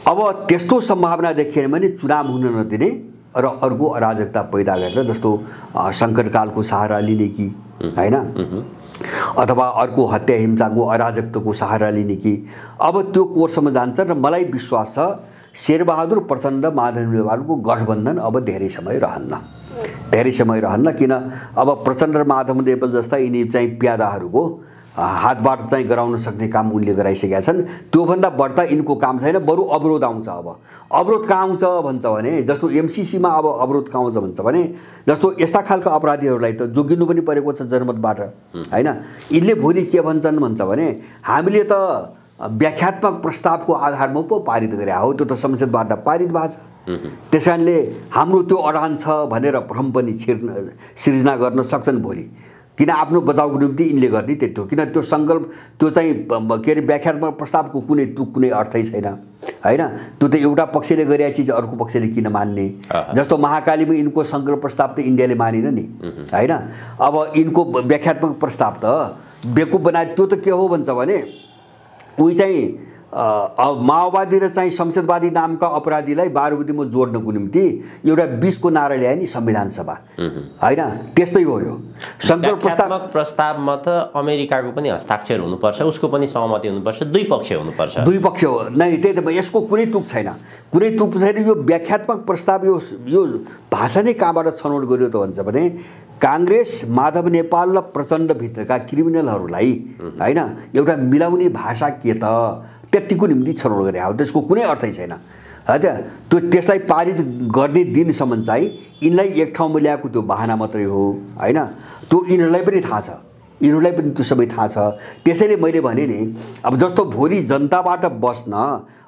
अब त्यस्तो सम्भावना देखिएन भने चुनाव हुन नदिने र अर्को अराजकता पैदा गरेर जस्तो सङ्कटकालको सहारा लिने कि हैन, अथवा अर्को हत्या हिंसाको अराजकताको सहारा लिने कि अब त्यो कोर्समा जान्छ। र मलाई विश्वास छ शेरबहादुर प्रचण्ड माधव नेपालको गठबन्धन अब धेरै समय रहन्न। किन अब प्रचण्ड र माधव नेपाल जस्ता यिनी चाहिँ प्यादाहरूको हातबाट चाहिँ गराउन सक्ने काम उनले गराइसकेका छन्। त्योभन्दा बढ्ता यिनको काम छैन, बरु अवरोध आउँछ। अब अवरोध कहाँ आउँछ भन्छ भने, जस्तो एमसीसीमा अब अवरोध कहाँ आउँछ भन्छ भने, जस्तो यस्ता खालका अपराधीहरूलाई त जोगिनु पनि परेको छ जनमतबाट, होइन। यिनले भोलि के भन्छ भने, हामीले त व्याख्यात्मक प्रस्तावको आधारमा पो पारित गरे हो, त्यो त संसदबाट पारित भएको छ। त्यस कारणले हाम्रो त्यो अडान छ भनेर भ्रम पनि सिर्जना गर्न सक्छन् भोलि। किन आफ्नो बचाउको निम्ति यिनले गर्ने त्यति हो। किन त्यो सङ्कल्प, त्यो चाहिँ के अरे व्याख्यात्मक प्रस्तावको कुनै अर्थै छैन, होइन। त्यो त एउटा पक्षले गरेका चिज अर्को पक्षले किन मान्ने। जस्तो महाकालीमा यिनको सङ्कल्प प्रस्ताव त इन्डियाले मानेन नि, होइन। अब यिनको व्याख्यात्मक प्रस्ताव त बेकुफ बनाए। त्यो त के हो भन्छ भने, उही चाहिँ माओवादी र चाहिँ संसदवादी नामका अपराधीलाई बारुदीमा जोड्नको निम्ति एउटा 20 को नारा ल्याए नि संविधान सभा, होइन। त्यस्तै हो यो सङ्कल्प प्रस्तावमा त अमेरिकाको पनि हस्ताक्षर हुनुपर्छ, उसको पनि सहमति हुनुपर्छ, दुई पक्ष हुनुपर्छ। दुई पक्ष हो नै, त्यही त। यसको कुनै तुक छैन, कुनै तुक छैन। यो व्याख्यात्मक प्रस्ताव यो भाषा नै कहाँबाट छनौट गर्यो त भन्छ भने, काङ्ग्रेस, माधव नेपाल र प्रचण्डभित्रका क्रिमिनलहरूलाई, होइन, एउटा मिलाउने भाषा के त त्यतिको निम्ति छनौट गरे हो। त्यसको कुनै अर्थै छैन, होइन। त्यसलाई पारित गर्ने दिनसम्म चाहिँ यिनलाई एक ठाउँमा ल्याएको त्यो बहाना मात्रै हो, होइन। त्यो यिनीहरूलाई पनि थाहा छ, यिनीहरूलाई पनि त्यो सबै थाहा छ। त्यसैले मैले भने नि, अब जस्तो भोलि जनताबाट बस्न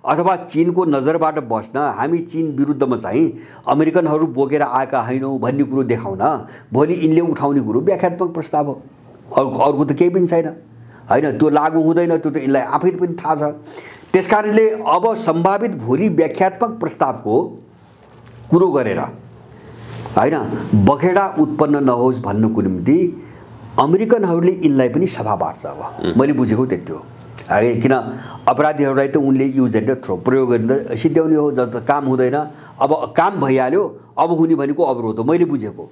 अथवा चीनको नजरबाट बस्न हामी चीन विरुद्धमा चाहिँ अमेरिकनहरू बोकेर आएका होइनौँ भन्ने कुरो देखाउन भोलि यिनले उठाउने कुरो व्याख्यात्मक प्रस्ताव हो, अर्को त केही पनि छैन, होइन। त्यो लागू हुँदैन, त्यो त यिनलाई आफै पनि थाहा छ। त्यस कारणले अब सम्भावित भोलि व्याख्यात्मक प्रस्तावको कुरो गरेर, होइन, बखेडा उत्पन्न नहोस् भन्नुको निम्ति अमेरिकनहरूले यिनलाई पनि सभा बाँड्छ। अब मैले बुझेको त्यति हो, किन अपराधीहरूलाई त उनले युज एन्ड थ्रो प्रयोग गरेर सिद्ध्याउने हो। जब काम हुँदैन, अब काम भइहाल्यो, अब हुने भनेको अवरोध हो। मैले बुझेको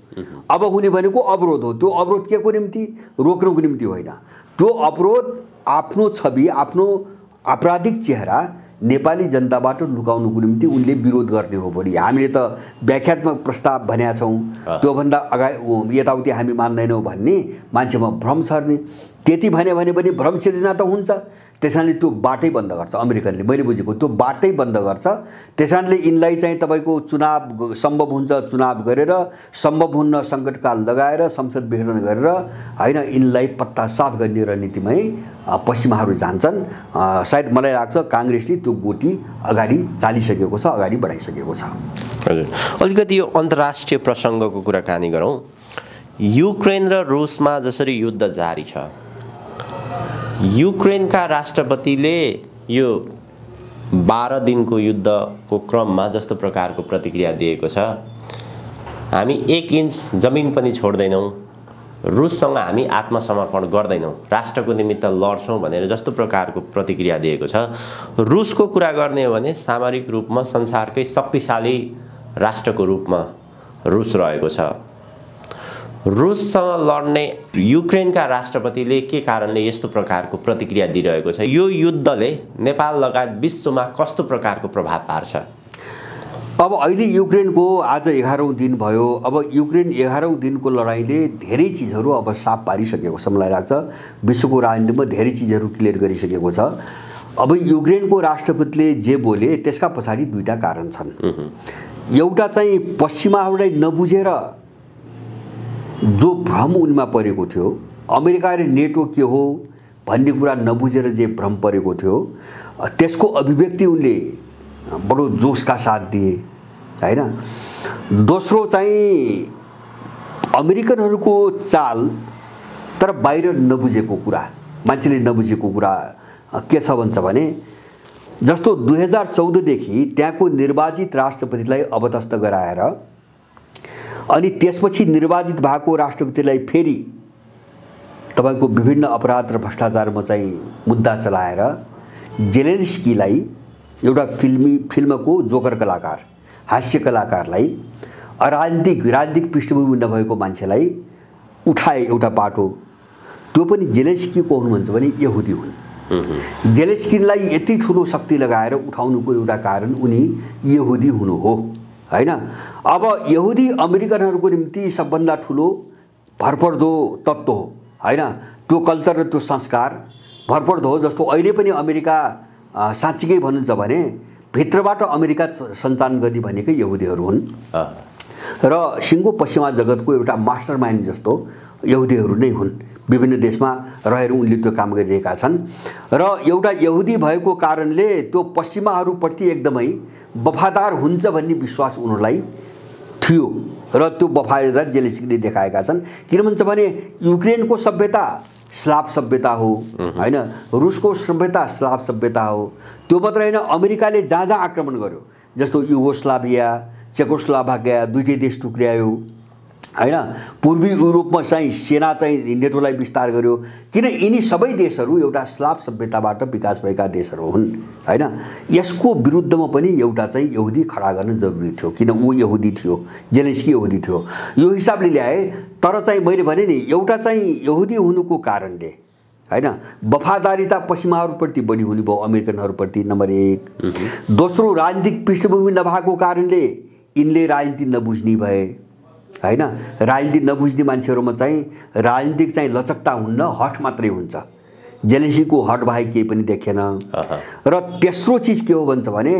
अब हुने भनेको अवरोध हो। त्यो अवरोध के को निम्ति? रोक्नुको निम्ति होइन। त्यो अवरोध आफ्नो छवि, आफ्नो आपराधिक चेहरा नेपाली जनताबाट लुकाउनुको निम्ति उनले विरोध गर्ने हो। भोलि हामीले त व्याख्यात्मक प्रस्ताव भनेका छौँ, त्योभन्दा अगाडि यताउति हामी मान्दैनौँ भन्ने मान्छेमा भ्रम छर्ने। त्यति भने पनि भ्रम सिर्जना त हुन्छ। त्यसैले त्यो बाटै बन्द गर्छ अमेरिकनले, मैले बुझेको त्यो बाटै बन्द गर्छ। त्यसैले यिनलाई चाहिँ तपाईँको चुनाव सम्भव हुन्छ, चुनाव गरेर सम्भव हुन्न सङ्कटकाल लगाएर संसद विघटन गरेर, होइन, यिनलाई पत्ता साफ गर्ने रणनीतिमै पश्चिमाहरू जान्छन्। सायद मलाई लाग्छ काङ्ग्रेसले त्यो गोटी अगाडि चालिसकेको छ, अगाडि बढाइसकेको छ। हजुर, अलिकति यो अन्तर्राष्ट्रिय प्रसङ्गको कुराकानी गरौँ। युक्रेन र रुसमा जसरी युद्ध जारी छ, युक्रेनका राष्ट्रपतिले यो 12 दिनको युद्धको क्रममा जस्तो प्रकारको प्रतिक्रिया दिएको छ, हामी 1 इन्च जमिन पनि छोड्दैनौँ, रुससँग हामी आत्मसमर्पण गर्दैनौँ, राष्ट्रको निमित्त लड्छौँ भनेर जस्तो प्रकारको प्रतिक्रिया दिएको छ। रुसको कुरा गर्ने हो भने सामरिक रूपमा संसारकै शक्तिशाली राष्ट्रको रूपमा रुस रहेको छ। रुससँग लड्ने युक्रेनका राष्ट्रपतिले के कारणले यस्तो प्रकारको प्रतिक्रिया दिइरहेको छ? यो युद्धले नेपाल लगायत विश्वमा कस्तो प्रकारको प्रभाव पार्छ? अब अहिले युक्रेनको आज 11औं दिन भयो। अब युक्रेन 11औं दिनको लडाइँले धेरै चिजहरू अब साफ पारिसकेको छ। मलाई लाग्छ विश्वको राजनीतिमा धेरै चिजहरू क्लियर गरिसकेको छ। अब युक्रेनको राष्ट्रपतिले जे बोले त्यसका पछाडि दुईटा कारण छन्। एउटा चाहिँ पश्चिमाहरूलाई नबुझेर जो भ्रम उनमा परेको थियो, अमेरिका र नेटो के हो भन्ने कुरा नबुझेर जे भ्रम परेको थियो, त्यसको अभिव्यक्ति उनले बडो जोसका साथ दिए, होइन। दोस्रो चाहिँ अमेरिकनहरूको चाल तर बाहिर नबुझेको कुरा, मान्छेले नबुझेको कुरा के छ भन्छ भने, जस्तो 2014 देखि त्यहाँको निर्वाचित राष्ट्रपतिलाई अबतस्त गराएर अनि त्यसपछि निर्वाचित भएको राष्ट्रपतिलाई फेरि तपाईको विभिन्न अपराध र भ्रष्टाचारमा चाहिँ मुद्दा चलाएर जेलेन्स्कीलाई एउटा फिल्मको जोकर कलाकार, हास्य कलाकारलाई, राजनीतिक पृष्ठभूमि नभएको मान्छेलाई उठाए एउटा बाटो। त्यो पनि जेलेन्स्कीको हुनुहुन्छ भने यहुदी हुन्। जेलेन्स्कीलाई यति ठुलो शक्ति लगाएर उठाउनुको एउटा कारण उनी यहुदी हुनु हो, हैन। अब यहुदी अमेरिकनहरूको निम्ति सबभन्दा ठुलो भरपर्दो तत्त्व हो, हैन। त्यो कल्चर र त्यो संस्कार भरपर्दो हो। जस्तो अहिले पनि अमेरिका साँच्चीकै भन्नुहुन्छ भने भित्रबाट अमेरिका सञ्चालन गर्ने भनेकै यहुदीहरू हुन् र सिङ्गो पश्चिमा जगतको एउटा मास्टर माइन्ड जस्तो यहुदीहरू नै हुन्। विभिन्न देशमा रहेर उनले त्यो काम गरिरहेका छन् र एउटा यहुदी भएको कारणले त्यो पश्चिमाहरूप्रति एकदमै वफादार हुन्छ भन्ने विश्वास उनीहरूलाई थियो र त्यो वफादार जेलेन्स्कीले देखाएका छन्। किन भन्छ भने युक्रेनको सभ्यता स्लाभ सभ्यता हो हैन, रुसको सभ्यता स्लाभ सभ्यता हो। त्यो मात्र हैन, अमेरिकाले जहाँ जहाँ आक्रमण गर्यो जस्तो युगोस्लाभिया, चेकोस्लोभाकिया दुईटै देश टुक्र्यायो हैन, पूर्वी युरोपमा चाहिँ सेना चाहिँ नेटोलाई विस्तार गर्यो। किन यिनी सबै देशहरू एउटा स्लाभ सभ्यताबाट विकास भएका देशहरू हुन् हैन। यसको विरुद्धमा पनि एउटा चाहिँ यहुदी खडा गर्न जरुरी थियो, किन ऊ यहुदी थियो, जेलेन्स्की यहुदी थियो। यो हिसाबले ल्याए। तर चाहिँ मैले भने नि एउटा चाहिँ यहुदी हुनुको कारणले हैन वफादारीता पश्चिमाहरूप्रति बढी हुने भयो, अमेरिकनहरूप्रति नम्बर 1। दोस्रो राजनीतिक पृष्ठभूमि नभएको कारणले यिनले राजनीति नबुझ्ने भए हैन। राजनीति नबुझ्ने मान्छेहरूमा चाहिँ राजनीतिक चाहिँ लचकता हुन्न, हठ मात्रै हुन्छ। जेलेन्स्कीको हठ बाहेक केही पनि देखेन। र तेस्रो चिज के हो भन्छ भने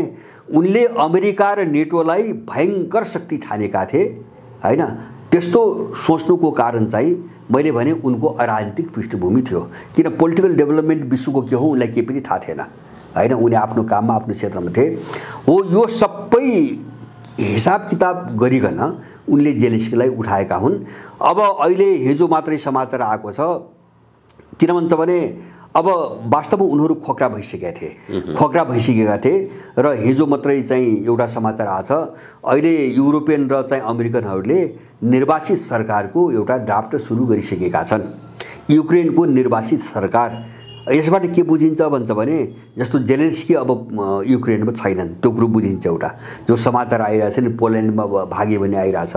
उनले अमेरिका र नेटोलाई भयङ्कर शक्ति ठानेका थिए हैन। त्यस्तो सोच्नुको कारण चाहिँ मैले भने उनको अराजनीतिक पृष्ठभूमि थियो। किन पोलिटिकल डेभलपमेन्ट विश्वको के हो उनलाई केही पनि थाहा थिएन हैन। उनी आफ्नो काममा आफ्नो क्षेत्रमा थिए हो। यो सबै हिसाब किताब गरिकन उनले जेलेन्स्कीलाई उठाएका हुन्। अब अहिले हिजो मात्रै समाचार आएको छ। किन भन्छ भने अब वास्तवमा उनीहरू खोक्रा भइसकेका थिए र हिजो मात्रै चाहिँ एउटा समाचार आछ। अहिले युरोपियन र चाहिँ अमेरिकनहरूले निर्वाचित सरकारको एउटा ड्राफ्ट सुरु गरिसकेका छन्। युक्रेनको निर्वाचित सरकार। यसबाट के बुझिन्छ भन्छ भने जस्तो जेलेन्स्की अब युक्रेनमा छैनन् त्यो कुरो बुझिन्छ। एउटा जो समाचार आइरहेछ नि पोल्यान्डमा भागे भन्ने आइरहेछ।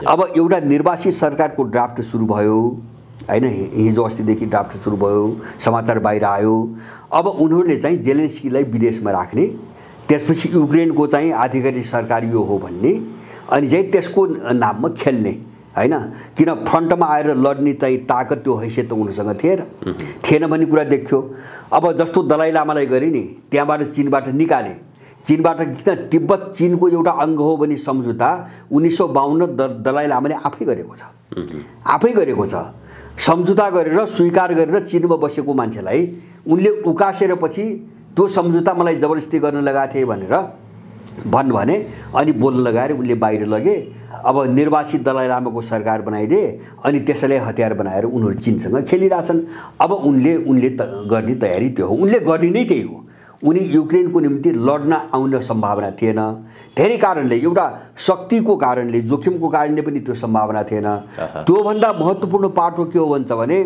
अब एउटा निर्वाचित सरकारको ड्राफ्ट सुरु भयो हैन। हिजो अस्तिदेखि ड्राफ्ट सुरु भयो, समाचार बाहिर आयो। अब उनीहरूले चाहिँ जेलेन्स्कीलाई विदेशमा राख्ने, त्यसपछि युक्रेनको चाहिँ आधिकारिक सरकार यो हो भन्ने, अनि चाहिँ त्यसको नाममा खेल्ने हैन। किन फ्रन्टमा आएर लड्ने चाहिँ ताकत त्यो हैसियत त उनीसँग थिएन भन्ने कुरा देखियो। अब जस्तो दलाई लामालाई गरे नि, त्यहाँबाट चीनबाट निकाले। चीनबाट किन तिब्बत चीनको एउटा अङ्ग हो भन्ने सम्झौता 1952 दलाई लामाले आफै गरेको छ। सम्झौता गरेर स्वीकार गरेर चीनमा बसेको मान्छेलाई उनले उकासेर पछि त्यो सम्झौता मलाई जबरजस्ती गर्न लगाएको थिए भनेर भने अनि बोल्न लगाएर उनले बाहिर लगे। अब निर्वाचित दलाई लामाको सरकार बनाइदिए अनि त्यसैलाई हतियार बनाएर उनीहरू चीनसँग खेलिरहेछन्। अब उनले गर्ने तयारी त्यो हो, उनले गर्ने नै त्यही हो। उनी युक्रेनको निम्ति लड्न आउन सम्भावना थिएन। धेरै कारणले, एउटा शक्तिको कारणले, जोखिमको कारणले पनि त्यो सम्भावना थिएन। त्योभन्दा महत्त्वपूर्ण पाठ हो के हो भन्छ भने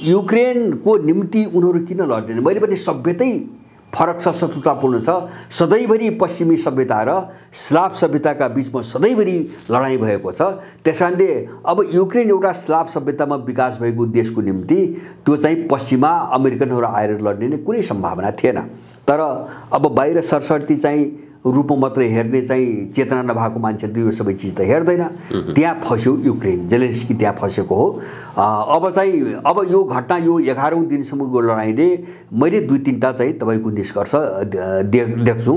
युक्रेनको निम्ति उनीहरू किन लड्दैन। मैले पनि सभ्यतै फरक छ, शत्रुतापूर्ण छ। सधैँभरि पश्चिमी सभ्यता र स्लाभ सभ्यताका बिचमा सधैँभरि लडाइँ भएको छ। त्यसकारणले अब युक्रेन एउटा स्लाभ सभ्यतामा विकास भएको देशको निम्ति त्यो चाहिँ पश्चिमा अमेरिकनहरू आएर लड्ने नै कुनै सम्भावना थिएन। तर अब बाहिर सरसर्ती चाहिँ रूपमा मात्रै हेर्ने चाहिँ चेतना नभएको मान्छेले यो सबै चिज त हेर्दैन। त्यहाँ फस्यो युक्रेन, जेलेन्स्की त्यहाँ फसेको हो। अब यो घटना, यो 11औं दिनसम्मको लडाइँले मैले 2-3टा चाहिँ तपाईँको निष्कर्ष देख्छु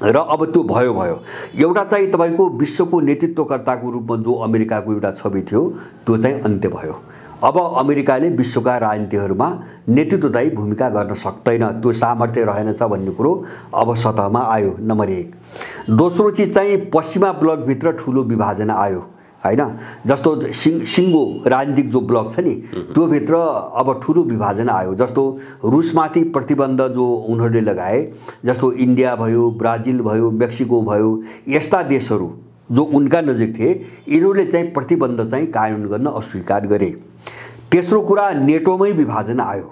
र अब त्यो भयो। एउटा चाहिँ तपाईँको विश्वको नेतृत्वकर्ताको रूपमा जो अमेरिकाको एउटा छवि थियो त्यो चाहिँ अन्त्य भयो। अब अमेरिकाले विश्वका राजनीतिहरूमा नेतृत्वदायी भूमिका गर्न सक्दैन, त्यो सामर्थ्य रहेनछ भन्ने कुरो अब सतहमा आयो नम्बर 1। दोस्रो चिज चाहिँ पश्चिमा ब्लकभित्र ठुलो विभाजन आयो हैन। जस्तो सिङ्गो राजनीतिक जो ब्लक छ नि त्यो भित्र अब ठुलो विभाजन आयो। जस्तो रुसमाथि प्रतिबन्ध जो उनीहरूले लगाए, जस्तो इन्डिया भयो, ब्राजिल भयो, मेक्सिको भयो, यस्ता देशहरू जो उनका नजिक थिए यिनीहरूले चाहिँ प्रतिबन्ध चाहिँ कायम गर्न अस्वीकार गरे। तेस्रो कुरा नेटोमै विभाजन आयो।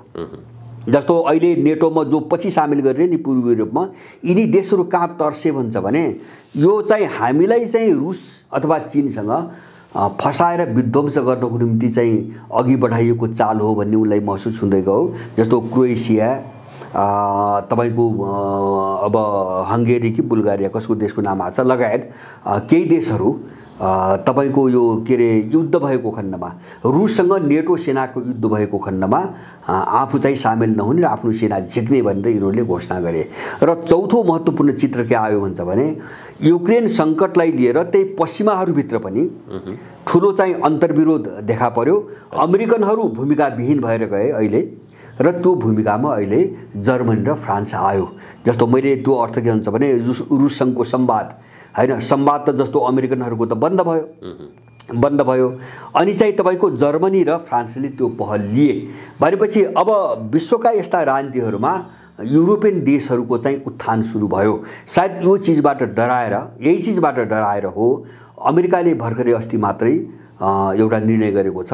जस्तो अहिले नेटोमा जो पछि सामेल गरेर नि पूर्वी युरोपमा यिनी देशहरू कहाँ तर्से भन्छ भने यो चाहिँ हामीलाई चाहिँ रुस अथवा चीनसँग फसाएर विध्वंस गर्नको निम्ति चाहिँ अघि बढाइएको चाल हो भन्ने उनलाई महसुस हुँदै गयो। जस्तो क्रोएसिया, तपाईँको अब हङ्गेरी कि बुल्गारिया कसको देशको नाम आछ लगायत केही देशहरू तपाईको यो के रे युद्ध भएको खण्डमा रुससँग नेटो सेनाको युद्ध भएको खण्डमा आफू चाहिँ सामेल नहुने र आफ्नो सेना झिक्ने भनेर यिनीहरूले घोषणा गरे। र चौथो महत्त्वपूर्ण चित्र के आयो भन्छ भने युक्रेन सङ्कटलाई लिएर त्यही पश्चिमाहरूभित्र पनि ठुलो चाहिँ अन्तर्विरोध देखा पर्यो। अमेरिकनहरू भूमिकाविहीन भएर गए अहिले, र त्यो भूमिकामा अहिले जर्मनी र फ्रान्स आयो। जस्तो मैले त्यो अर्थ के हुन्छ भने रुससँगको संवाद हैन, संवाद त जस्तो अमेरिकनहरूको त बन्द भयो अनि चाहिँ तपाईको जर्मनी र फ्रान्सले त्यो पहल लिए भनेपछि अब विश्वका यस्ता राजनीतिहरूमा युरोपियन देशहरूको चाहिँ उत्थान सुरु भयो। सायद यो चीजबाट डराएर, यही चीजबाट डराएर हो अमेरिकाले भर्खरै अस्ति मात्रै एउटा निर्णय गरेको छ,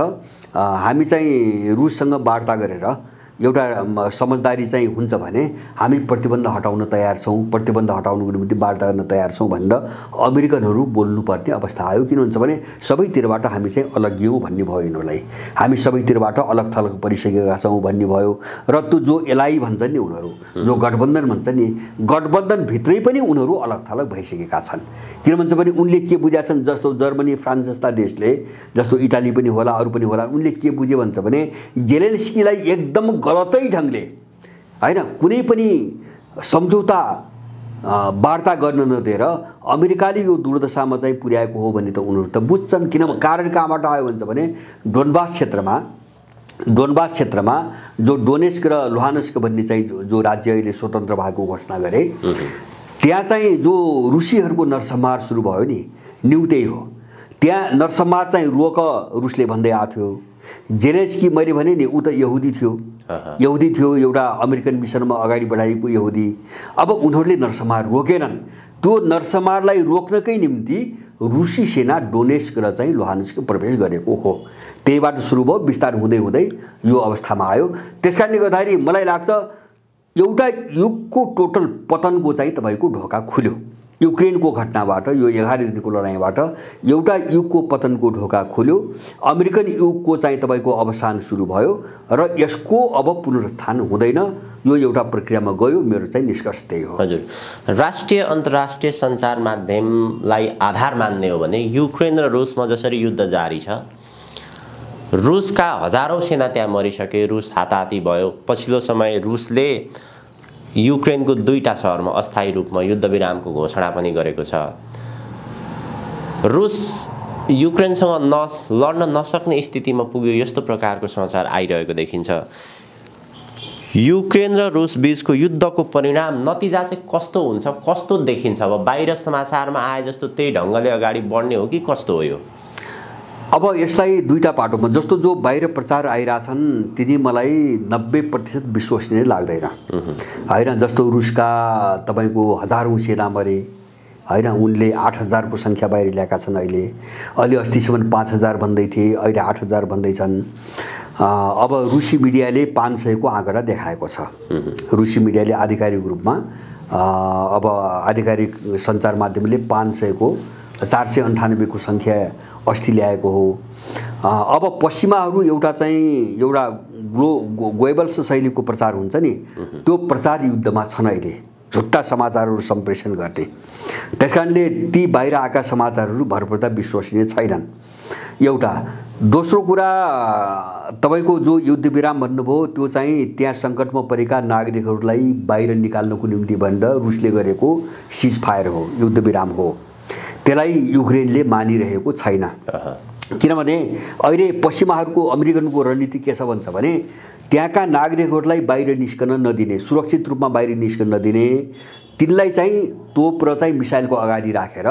हामी चाहिँ रुससँग वार्ता गरेर एउटा समझदारी चाहिँ हुन्छ भने हामी प्रतिबन्ध हटाउन तयार छौँ, प्रतिबन्ध हटाउनको निम्ति वार्ता गर्न तयार छौँ भनेर अमेरिकनहरू बोल्नुपर्ने अवस्था आयो। किन हुन्छ भने सबैतिरबाट हामी चाहिँ अलग्गियौँ भन्ने भयो यिनीहरूलाई, हामी सबैतिरबाट अलग थलग परिसकेका छौँ भन्ने भयो। र त्यो जो एलआई भन्छ नि उनीहरू, जो गठबन्धन भन्छ नि, गठबन्धनभित्रै पनि उनीहरू अलग थलग भइसकेका छन्। किन भन्छ भने उनले के बुझेका छन्, जस्तो जर्मनी फ्रान्स जस्ता देशले, जस्तो इटाली पनि होला अरू पनि होला, उनले के बुझे भन्छ भने जेलेन्स्कीलाई एकदम गलतै ढङ्गले हैन कुनै पनि सम्झौता वार्ता गर्न नदिएर अमेरिकाले यो दुर्दशामा चाहिँ पुर्याएको हो भन्ने त उनीहरू त बुझ्छन्। किन कारण कहाँबाट आयो भन्छ भने डोनबास क्षेत्रमा जो डोनेस्क र लुहान्स्क भन्ने चाहिँ जो राज्य अहिले स्वतन्त्र भएको घोषणा गरे, त्यहाँ चाहिँ जो रुसीहरूको नरसंहार सुरु भयो नि, न्यू त्यही हो। त्यहाँ नरसंहार चाहिँ रोक रुसले भन्दै आएको थियो। जेलेन्स्की मैले भने नि ऊ त यहुदी थियो, एउटा अमेरिकन मिसनमा अगाडि बढाइएको यहुदी। अब उनीहरूले नरसंहार रोकेनन्, त्यो नरसंहारलाई रोक्नकै निम्ति रुसी सेना डोनेस्क र चाहिँ लुहान्स्क प्रवेश गरेको हो। त्यहीबाट सुरु भयो, विस्तार हुँदै हुँदै यो अवस्थामा आयो। त्यसकारणले गर्दाखेरि मलाई लाग्छ एउटा युगको टोटल पतनको चाहिँ तपाईको ढोका खुल्यो। युक्रेनको घटनाबाट, यो 11 दिनको लडाइँबाट एउटा युगको पतनको ढोका खुल्यो। अमेरिकन युगको चाहिँ तपाईको अवसान सुरु भयो र यसको अब पुनरुत्थान हुँदैन, यो एउटा प्रक्रियामा गयो। मेरो चाहिँ निष्कर्ष त्यही हो। हजुर, राष्ट्रिय अन्तर्राष्ट्रिय सञ्चार माध्यमलाई आधार मान्ने हो भने युक्रेन र रुसमा जसरी युद्ध जारी छ, रुसका हजारौं सेना त्यहाँ मरिसके, रुस हाताहाती भयो। पछिल्लो समय रुसले युक्रेनको 2टा सहरमा अस्थायी रूपमा युद्धविरामको घोषणा पनि गरेको छ। रुस युक्रेनसँग लड्न नसक्ने स्थितिमा पुग्यो, यस्तो प्रकारको समाचार आइरहेको देखिन्छ। युक्रेन र रुस बीचको युद्धको परिणाम नतिजा चाहिँ कस्तो हुन्छ, कस्तो देखिन्छ? अब बाहिर समाचारमा आए जस्तो त्यही ढङ्गले अगाडि बढ्ने हो कि कस्तो हो यो? अब यसलाई दुईटा पाटोमा, जस्तो जो बाहिर प्रचार आइरहेछन् तिनी मलाई 90% विश्वसनीय लाग्दैन हैन। जस्तो रुसका तपाईको हजारौं सेना मरे हैन, उनले 8000 को संख्या बाहिर ल्याएका छन्। अहिले अस्तिसम्म 5000 भन्दै थिए, अहिले 8000 भन्दैछन्। अब रुसी मिडियाले 500 को आँकडा देखाएको छ। रुसी मिडियाले आधिकारिक रूपमा अब आधिकारिक सञ्चार माध्यमले 500 को 498 को संख्या अस्ति ल्याएको हो। अब पश्चिमाहरू एउटा ग्लोबल्स शैलीको प्रचार हुन्छ नि, त्यो प्रचार युद्धमा छन् अहिले, झुट्टा समाचारहरू सम्प्रेषण गर्ने। त्यसकारणले ती बाहिर आएका समाचारहरू भरपर्दा विश्वसनीय छैनन्, एउटा। दोस्रो कुरा, तपाईको जो युद्धविराम भन्नुभयो त्यो चाहिँ त्यहाँ सङ्कटमा परेका नागरिकहरूलाई बाहिर निकाल्नको निम्ति भनेर रुसले गरेको सिज फायर हो, युद्धविराम हो। त्यसलाई युक्रेनले मानिरहेको छैन। किनभने अहिले पश्चिमाहरूको अमेरिकनको रणनीति के छ भन्छ भने त्यहाँका नागरिकहरूलाई बाहिर निस्कन नदिने, सुरक्षित रूपमा बाहिर निस्कन नदिने, तिनलाई चाहिँ तोप र चाहिँ मिसाइलको अगाडि राखेर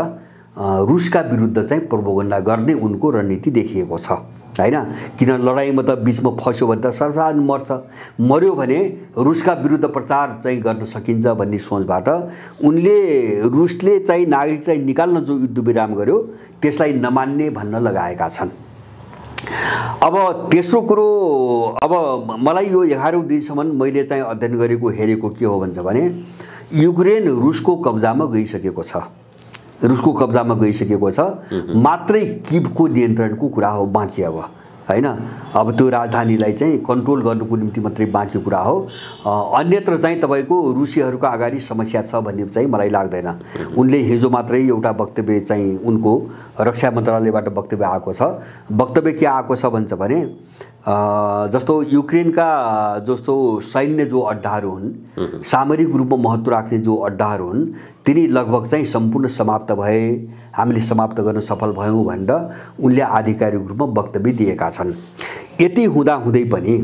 रुसका विरुद्ध चाहिँ प्रोपोगन्डा गर्ने उनको रणनीति देखिएको छ हैन। किन लडाइँमा त बीचमा फस्यो भने त सर्वसाधारण मर्छ, मर्यो भने रुसका विरुद्ध प्रचार चाहिँ गर्न सकिन्छ भन्ने सोचबाट उनले रुसले चाहिँ नागरिकलाई निकाल्न जो युद्धविराम गर्यो त्यसलाई नमान्ने भन्न लगाएका छन्। अब तेस्रो कुरो, अब मलाई यो 11औं दिनसम्म मैले चाहिँ अध्ययन गरेको हेरेको के हो भन्छ भने युक्रेन रुसको कब्जामा गइसकेको छ, रुसको कब्जामा गइसकेको छ। मात्रै किभको नियन्त्रणको कुरा हो बाँकी। अब हैन। अब त्यो राजधानीलाई चाहिँ कन्ट्रोल गर्नुको निम्ति मात्रै बाँकी कुरा हो। अन्यत्र चाहिँ तपाईको रुसीहरूको अगाडि समस्या छ भन्ने चाहिँ मलाई लाग्दैन। उनले हिजो मात्रै एउटा वक्तव्य चाहिँ उनको रक्षा मन्त्रालयबाट वक्तव्य आएको छ। वक्तव्य के आएको छ भन्छ भने जस्तो युक्रेनका जस्तो सैन्य जो अड्डाहरू हुन्, सामरिक रूपमा महत्त्व राख्ने जो अड्डाहरू हुन्, तिनी लगभग चाहिँ सम्पूर्ण समाप्त भए, हामीले समाप्त गर्न सफल भयौँ भनेर उनले आधिकारिक रूपमा वक्तव्य दिएका छन्। यति हुँदाहुँदै पनि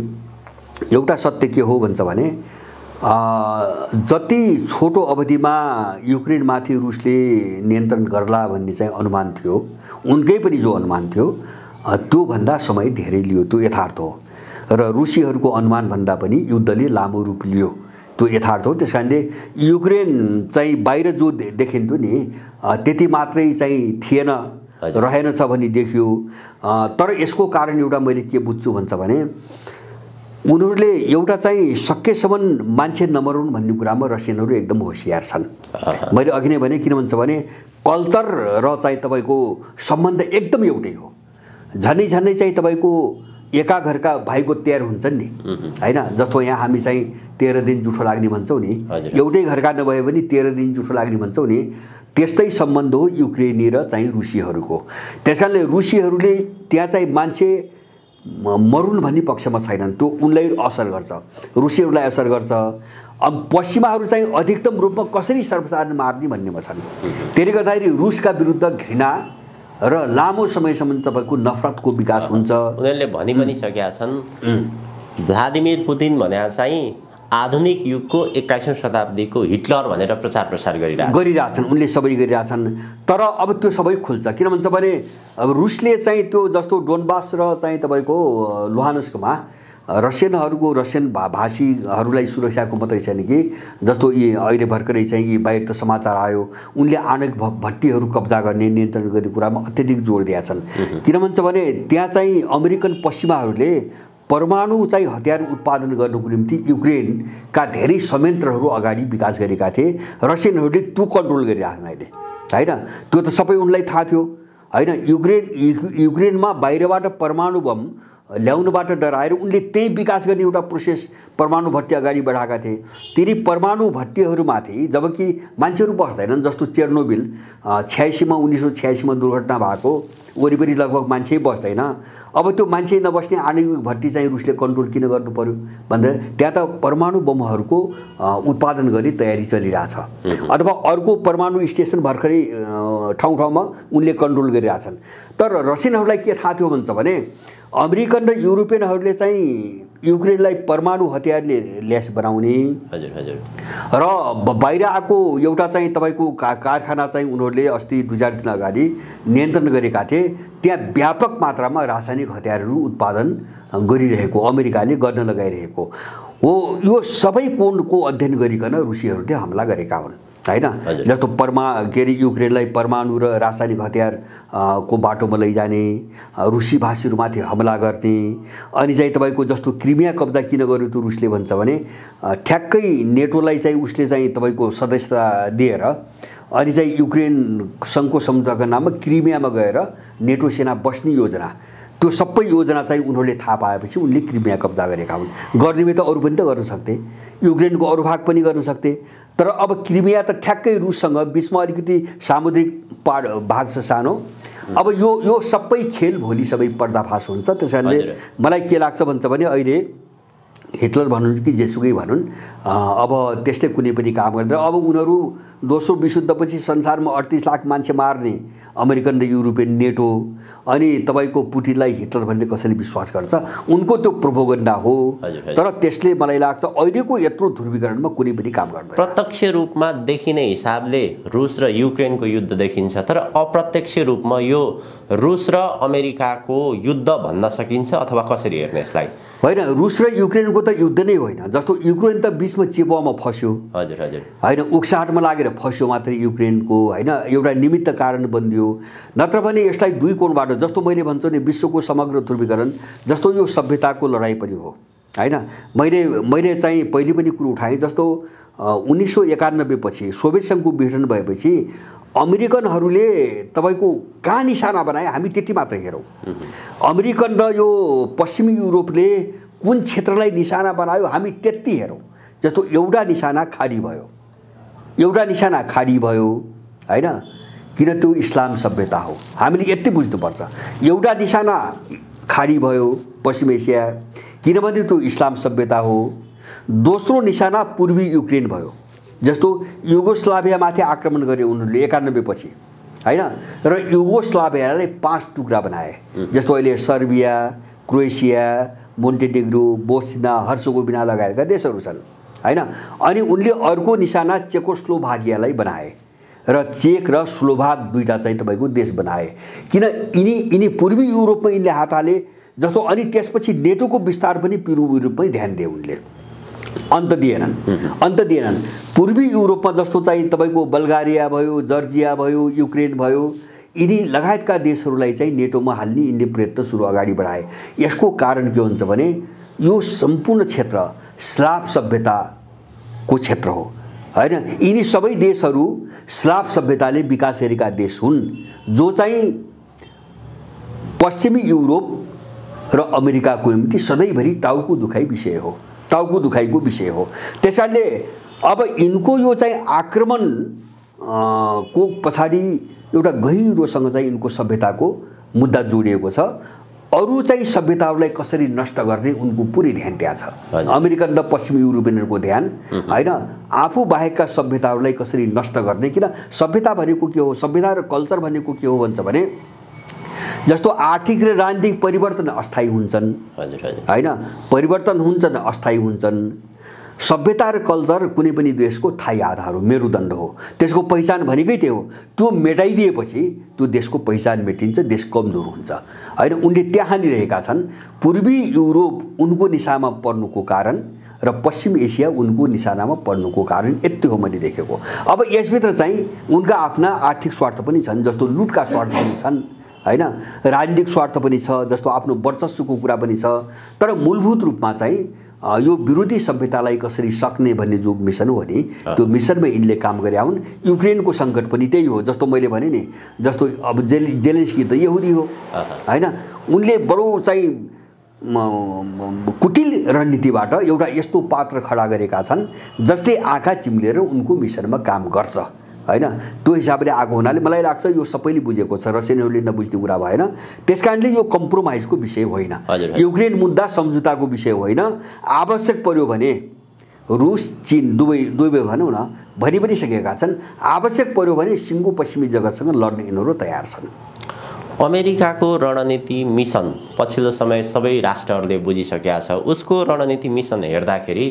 एउटा सत्य के हो भन्छ भने जति छोटो अवधिमा युक्रेनमाथि रुसले नियन्त्रण गर्ला भन्ने चाहिँ अनुमान थियो, उनकै पनि जो अनुमान थियो त्योभन्दा समय धेरै लियो, त्यो यथार्थ हो। र रुसीहरूको अनुमान भन्दा पनि युद्धले लामो रूप लियो, त्यो यथार्थ हो। त्यसकारणले युक्रेन चाहिँ बाहिर जो देखिन्थ्यो नि त्यति मात्रै चाहिँ थिएन, रहेनछ भन्ने देखियो। तर यसको कारण एउटा मैले के बुझ्छु भन्छ भने उनीहरूले एउटा चाहिँ सकेसम्म मान्छे नमराउन् भन्ने कुरामा रसियनहरू एकदम होसियार छन्। मैले अघि नै भने, किन भन्छ भने कल्चर र चाहिँ तपाईँको सम्बन्ध एकदम एउटै हो। झन्डै झन्डै चाहिँ तपाईँको एका घरका भाइको तयार हुन्छन् नि हैन। जस्तो यहाँ हामी चाहिँ 13 दिन जुठो लाग्ने भन्छौँ नि, एउटै घरका नभए पनि 13 दिन जुठो लाग्ने भन्छौँ नि, त्यस्तै सम्बन्ध हो युक्रेनी र चाहिँ रुसीहरूको। त्यसकारणले रुसीहरूले त्यहाँ चाहिँ मान्छे मरुन् भन्ने पक्षमा छैनन्, त्यो उनलाई असर गर्छ, रुसीहरूलाई असर गर्छ। अब पश्चिमाहरू चाहिँ अधिकतम रूपमा कसरी सर्वसाधारण मार्ने भन्नेमा छन्। त्यसले गर्दाखेरि रुसका विरुद्ध घृणा र लामो समयसम्म तपाईँको नफरतको विकास हुन्छ। उनीहरूले भनि पनि सकेका छन् भ्लादिमिर पुतिन भने चाहिँ आधुनिक युगको 21औं शताब्दीको हिटलर भनेर प्रचार गरिरहेछन्। उनले सबै गरिरहेछन्। तर अब त्यो सबै खुल्छ। किन भन्छ भने अब रुसले चाहिँ त्यो जस्तो डोनबास र चाहिँ तपाईँको लुहान्स्कमा रसियन भाषीहरूलाई सुरक्षाको मात्रै छैन कि जस्तो यी अहिले भर्खरै चाहिँ यी बाहिर त समाचार आयो उनले आणविक भट्टीहरू कब्जा गर्ने, नियन्त्रण गर्ने कुरामा अत्यधिक जोड दिएका छन्। किन भन्छ भने त्यहाँ चाहिँ अमेरिकन पश्चिमाहरूले परमाणु चाहिँ हतियार उत्पादन गर्नुको निम्ति युक्रेनका धेरै संयन्त्रहरू अगाडि विकास गरेका थिए। रसियनहरूले त्यो कन्ट्रोल गरिरहेछन् अहिले हैन। त्यो त सबै उनलाई थाहा थियो हैन। युक्रेनमा बाहिरबाट परमाणु बम ल्याउनबाट डराएर उनले त्यही विकास गर्ने एउटा प्रोसेस परमाणु भट्टी अगाडि बढाएका थिए। तिनी परमाणु भट्टीहरूमाथि जबकि मान्छेहरू बस्दैनन्, जस्तो चेर्नोबिल 1986 मा दुर्घटना भएको वरिपरि लगभग मान्छे बस्दैन। अब त्यो मान्छे नबस्ने आणविक भट्टी चाहिँ रुसले कन्ट्रोल किन गर्नु पर्यो भन्दा त्यहाँ त परमाणु बमहरूको उत्पादन गर्ने तयारी चलिरहेछ। अथवा अर्को परमाणु स्टेसन भर्खरै ठाउँ ठाउँमा उनले कन्ट्रोल गरिरहेछन्। तर रसियनहरूलाई के थाहा थियो भन्छ भने अमेरिकन र युरोपियनहरूले चाहिँ युक्रेनलाई परमाणु हतियारले ल्यास बनाउने र बाहिर आएको एउटा चाहिँ तपाईँको कारखाना चाहिँ उनीहरूले अस्ति 2-4 दिन अगाडि नियन्त्रण गरेका थिए। त्यहाँ व्यापक मात्रामा रासायनिक हतियारहरू उत्पादन गरिरहेको अमेरिकाले गर्न लगाइरहेको हो। यो सबै कोणको अध्ययन गरिकन रुसीहरूले हमला गरेका हुन् हैन। जस्तो युक्रेनलाई परमाणु र रासायनिक हतियार को बाटोमा लैजाने, रुसी भाषीहरूमाथि हमला गर्ने, अनि चाहिँ तपाईँको जस्तो क्रिमिया कब्जा किन गर्यो त्यो रुसले भन्छ भने ठ्याक्कै नेटोलाई चाहिँ उसले चाहिँ तपाईँको सदस्यता दिएर अनि चाहिँ युक्रेन सङ्घको सम्झौताको नाममा क्रिमियामा गएर नेटो सेना बस्ने योजना, त्यो सबै योजना चाहिँ उनीहरूले थाहा पाएपछि उनले क्रिमिया कब्जा गरेका हुन्। गर्ने भए त अरू पनि त गर्न सक्थे, युक्रेनको अरू भाग पनि गर्न सक्थे। तर अब क्रिमिया त ठ्याक्कै रुससँग बिचमा अलिकति सामुद्रिक भाग छ सानो। अब यो सबै खेल भोलि सबै पर्दाफास हुन्छ। त्यसकारणले मलाई के लाग्छ भन्छ भने अहिले हिटलर भन्नुहुन्छ कि जेसुकै भनुन्, अब त्यस्तै कुनै पनि काम गर्दैन। अब उनीहरू दोस्रो विश्वयुद्धपछि संसारमा 38 लाख मान्छे मार्ने अमेरिकन र युरोपियन नेटो, अनि तपाईँको पुटिनलाई हिटलर भन्ने कसैले विश्वास गर्छ? उनको त्यो प्रोपोगन्डा हो। तर त्यसले मलाई लाग्छ अहिलेको यत्रो ध्रुवीकरणमा कुनै पनि काम गर्दैन। प्रत्यक्ष रूपमा देखिने हिसाबले रुस र युक्रेनको युद्ध देखिन्छ, तर अप्रत्यक्ष रूपमा यो रुस र अमेरिकाको युद्ध भन्न सकिन्छ अथवा कसरी हेर्ने यसलाई? होइन, रुस र युक्रेनको त युद्ध नै होइन। जस्तो युक्रेन त बिचमा चेपामा फस्यो होइन, उक्साहटमा लागेर फस्यो मात्रै युक्रेनको होइन, एउटा निमित्त कारण बनियो। नत्र भने यसलाई दुई कोणबाट, जस्तो मैले भन्छु नि विश्वको समग्र ध्रुवीकरण जस्तो यो सभ्यताको लडाइँ पनि हो होइन। मैले चाहिँ पहिले पनि कुरो उठाएँ, जस्तो 1991 पछि सोभियत सङ्घको विघटन भएपछि अमेरिकनहरूले तपाईँको कहाँ निशाना बनाए हामी त्यति मात्र हेरौँ। अमेरिकन र यो पश्चिमी युरोपले कुन क्षेत्रलाई निशाना बनायो हामी त्यति हेरौँ। जस्तो एउटा निशाना खाडी भयो, एउटा निशाना खाडी भयो हैन, किन त्यो इस्लाम सभ्यता हो, हामीले यति बुझ्नुपर्छ। एउटा निशाना खाडी भयो पश्चिम एसिया किनभने त्यो इस्लाम सभ्यता हो। दोस्रो निशाना पूर्वी युक्रेन भयो, जस्तो युगोस्लाभियामाथि आक्रमण गरे उनीहरूले 91 पछि हैन, र युगोस्लाभियालाई 5 टुक्रा बनाए। जस्तो अहिले सर्बिया, क्रोएसिया, मोन्टेनेग्रो, बोस्निया हर्जगोभिना लगायतका देशहरू छन् हैन। अनि उनले अर्को निशाना चेकोस्लोभाकियालाई बनाए र चेक र स्लोभाक दुईटा चाहिँ तपाईँको देश बनाए। किन यिनी पूर्वी युरोपमा यिनले हात हाले जस्तो। अनि त्यसपछि नेटोको विस्तार पनि पूर्वी युरोपमै ध्यान दिए उनले, अन्त दिएनन्। पूर्वी युरोपमा जस्तो चाहिँ तपाईँको बल्गारिया भयो, जर्जिया भयो, युक्रेन भयो, यिनी लगायतका देशहरूलाई चाहिँ नेटोमा हाल्ने यिनले प्रयत्न सुरु अगाडि बढाए। यसको कारण के हुन्छ भने यो सम्पूर्ण क्षेत्र स्लाभ सभ्यताको क्षेत्र हो हैन। यिनी सबै देशहरू स्लाभ सभ्यताले विकास गरेका देश हुन्, जो चाहिँ पश्चिमी युरोप र अमेरिकाको निम्ति सधैँभरि टाउको दुखाइ विषय हो, टाउको दुखाइको विषय हो। त्यसैले अब यिनको यो चाहिँ आक्रमण को पछाडि एउटा गहिरोसँग चाहिँ यिनको सभ्यताको मुद्दा जोडिएको छ। अरू चाहिँ सभ्यताहरूलाई कसरी नष्ट गर्ने उनको पुरै ध्यान त्यहाँ छ। अमेरिकन र पश्चिमी युरोपियनहरूको ध्यान हैन, आफू बाहेकका सभ्यताहरूलाई कसरी नष्ट गर्ने। किन सभ्यता भनेको के हो, सभ्यता र कल्चर भनेको के हो भन्छ भने जस्तो आर्थिक र राजनीतिक परिवर्तन अस्थायी हुन्छन् हैन, परिवर्तन हुन्छन् अस्थायी हुन्छन्। सभ्यता र कल्चर कुनै पनि देशको थाई आधार हो, मेरुदण्ड हो, त्यसको पहिचान भनेकै त्यो हो। त्यो मेटाइदिएपछि त्यो देशको पहिचान मेटिन्छ, देश कमजोर हुन्छ हैन। उनले त्यहाँ रहेका छन्। पूर्वी युरोप उनको निशानामा पर्नुको कारण र पश्चिम एसिया उनको निशानामा पर्नुको कारण यति हो मैले देखेको। अब यसभित्र चाहिँ उनका आफ्ना आर्थिक स्वार्थ पनि छन्, जस्तो लुटका स्वार्थ पनि छन् हैन, राजनीतिक स्वार्थ पनि छ, जस्तो आफ्नो वर्चस्वको कुरा पनि छ। तर मूलभूत रूपमा चाहिँ यो विरोधी सभ्यतालाई कसरी सक्ने भन्ने जो मिसन हो नि, त्यो मिसनमा यिनले काम गरे हुन्। युक्रेनको सङ्कट पनि त्यही हो, जस्तो मैले भने नि, जस्तो अब जेलेन्स्की त यहुदी हो हैन। उनले बडो चाहिँ कुटिल रणनीतिबाट एउटा यस्तो पात्र खडा गरेका छन् जसले आँखा चिम्लेर उनको मिसनमा काम गर्छ हैन। त्यो हिसाबले आएको हुनाले मलाई लाग्छ यो सबैले बुझेको छ, रसियनहरूले नबुझ्ने कुरा भएन। त्यसकारणले यो कम्प्रोमाइजको विषय होइन, युक्रेन मुद्दा सम्झौताको विषय होइन। आवश्यक पर्यो भने रुस चीन दुवै भनौँ न भनि पनि सकेका छन्, आवश्यक पर्यो भने सिङ्गो पश्चिमी जगतसँग लड्ने यिनीहरू तयार छन्। अमेरिकाको रणनीति मिसन पछिल्लो समय सबै राष्ट्रहरूले बुझिसकेका छ। उसको रणनीति मिसन हेर्दाखेरि